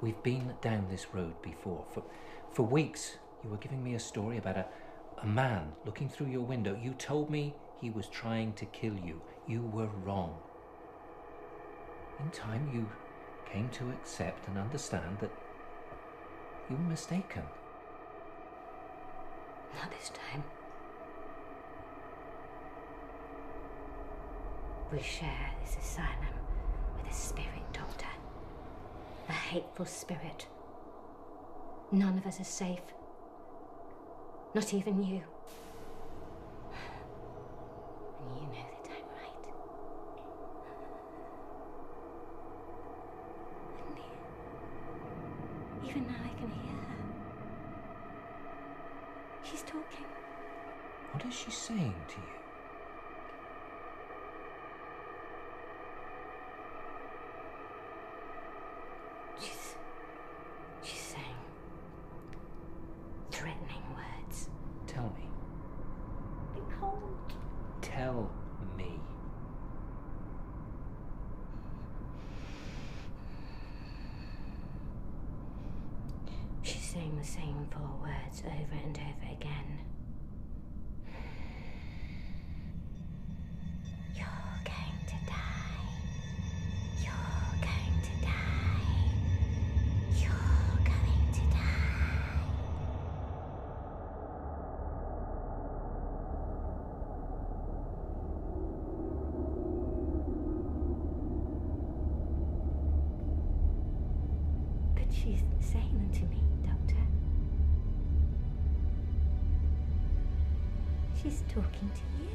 Speaker 4: We've been down this road before. For weeks, you were giving me a story about a man looking through your window. You told me he was trying to kill you. You were wrong. In time, you came to accept and understand that you were mistaken.
Speaker 3: Not this time. We share this asylum with a spirit, Doctor. A hateful spirit. None of us are safe. Not even you. And you know that I'm right. And even now I can hear her. She's talking.
Speaker 4: What is she saying to you?
Speaker 3: She's saying threatening words.
Speaker 4: Tell me.
Speaker 3: I can't.
Speaker 4: Tell me.
Speaker 3: She's saying the same 4 words over and over again. You're going to die. You're going to die. You're going to die. But she's saying them to me, Doctor. She's talking to you.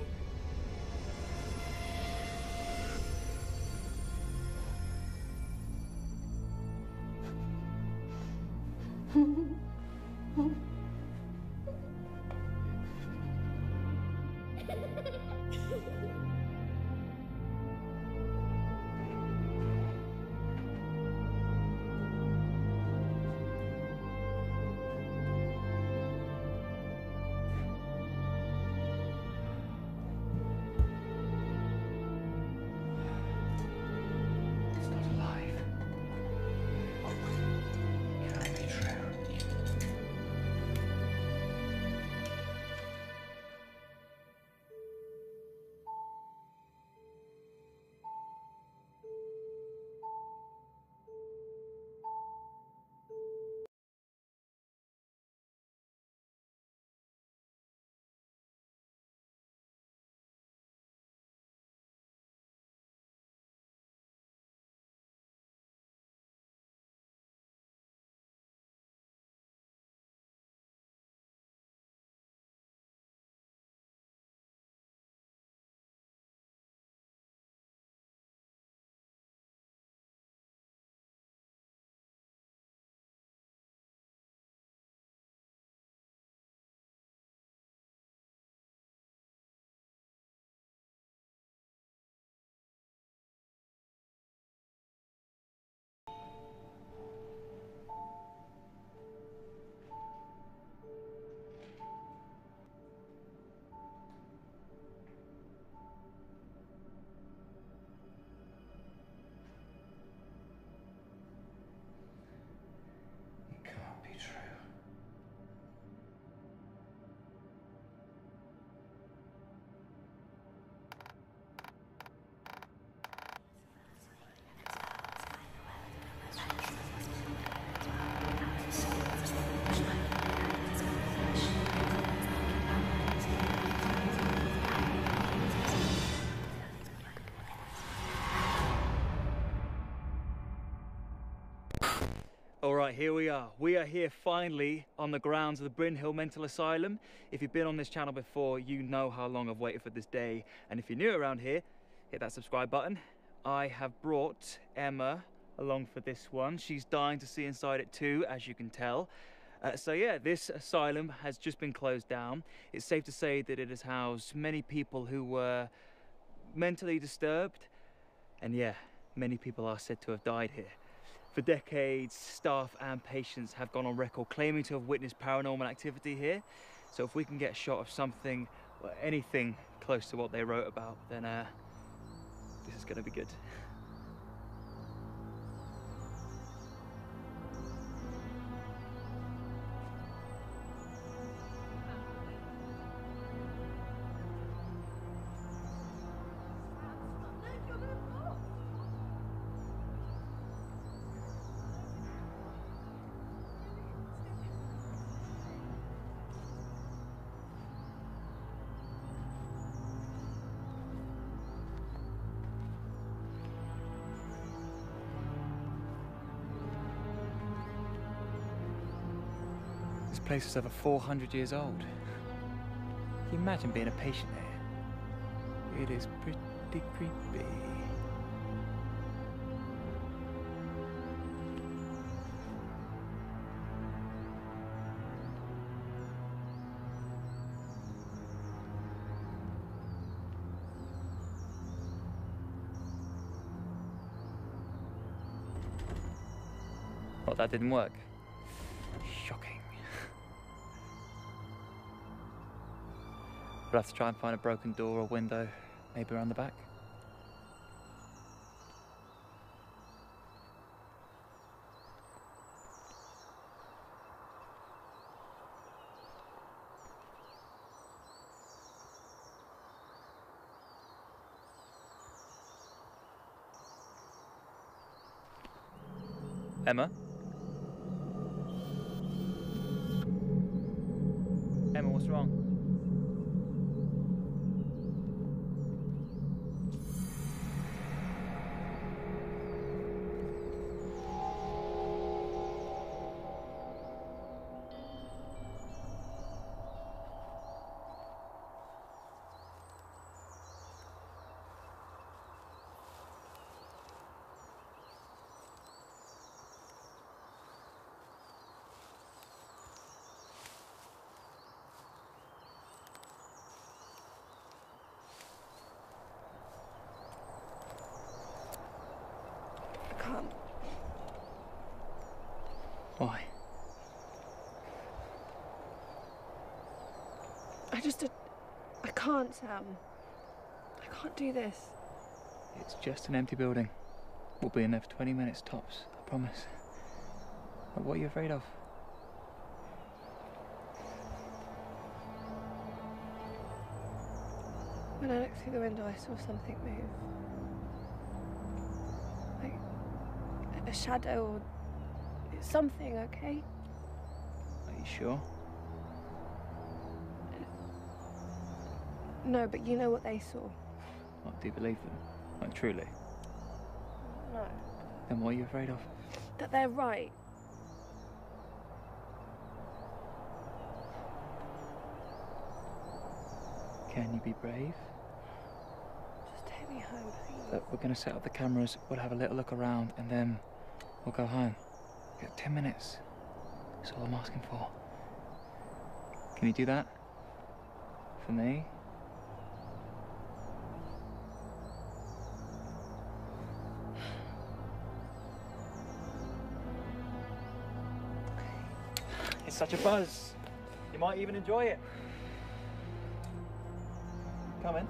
Speaker 6: It's not alive. Can't be true.
Speaker 10: All right, here we are. We are here finally on the grounds of the Bryn Hill Mental Asylum. If you've been on this channel before, you know how long I've waited for this day. And if you're new around here, hit that subscribe button. I have brought Emma along for this one. She's dying to see inside it too, as you can tell. So yeah, this asylum has just been closed down. It's safe to say that it has housed many people who were mentally disturbed. And yeah, many people are said to have died here. For decades, staff and patients have gone on record claiming to have witnessed paranormal activity here. So if we can get a shot of something, or anything close to what they wrote about, then this is going to be good. This place is over 400 years old. Can you imagine being a patient here? It is pretty creepy. Well, that didn't work. Shocking. We'll have to try and find a broken door or window, maybe around the back. Emma? Emma, what's wrong? Why?
Speaker 11: I can't, Sam. I can't do this.
Speaker 10: It's just an empty building. We'll be in there for 20 minutes tops, I promise. What are you afraid of?
Speaker 11: When I looked through the window, I saw something move. Like a shadow or something, okay?
Speaker 10: Are you sure?
Speaker 11: No, but you know what they saw.
Speaker 10: What, do you believe them? Like, truly?
Speaker 11: No.
Speaker 10: Then what are you afraid of?
Speaker 11: That they're right.
Speaker 10: Can you be brave?
Speaker 11: Just take me home, please.
Speaker 10: Look, we're going to set up the cameras, we'll have a little look around, and then we'll go home. We got 10 minutes. That's all I'm asking for. Can you do that? For me? It's such a buzz. You might even enjoy it. Come in.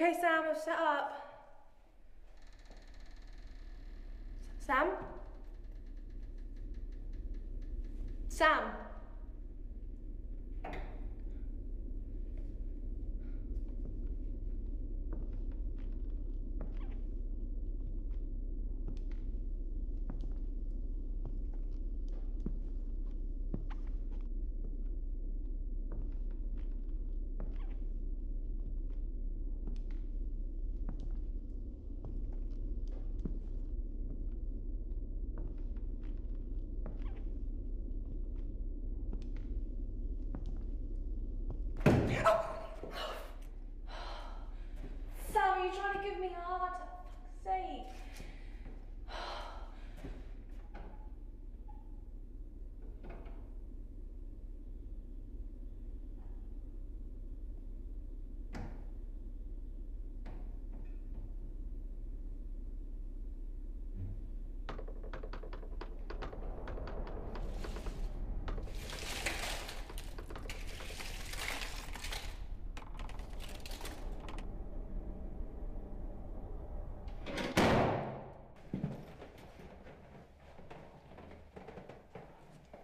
Speaker 11: Okay, Sam, I've set up. Sam? Sam? Sam, are you trying to give me a heart attack? For fuck's sake.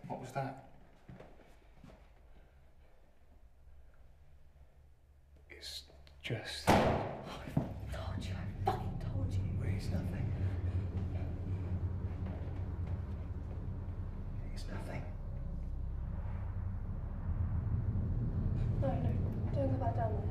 Speaker 9: What was that?
Speaker 6: It's just...
Speaker 11: I told you, I fucking told you.
Speaker 6: It's nothing. It's nothing.
Speaker 11: No, don't go back down there.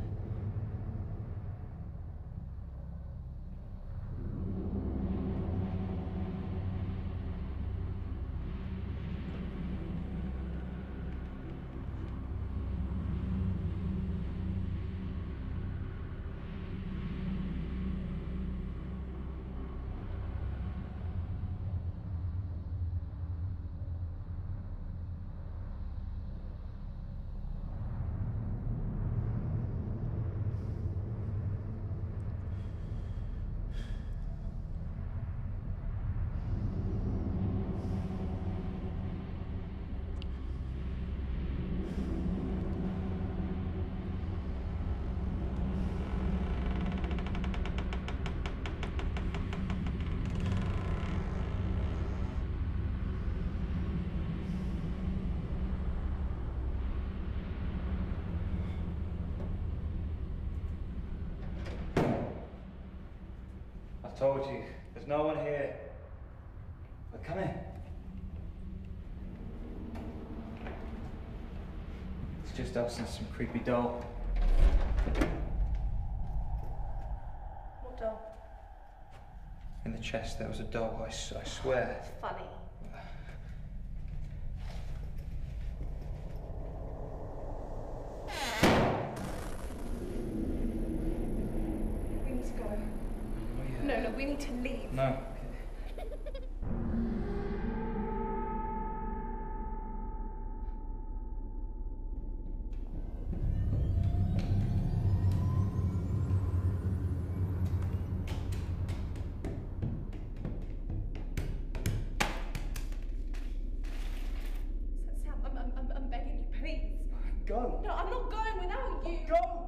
Speaker 10: I told you, there's no one here. But come in. It's just us and some creepy doll.
Speaker 11: What doll?
Speaker 10: In the chest there was a doll, I swear.
Speaker 11: It's funny. We need to go. No, we need to leave.
Speaker 10: No.
Speaker 11: Sam, I'm begging you, please.
Speaker 10: Go.
Speaker 11: No, I'm not going without you.
Speaker 10: Go.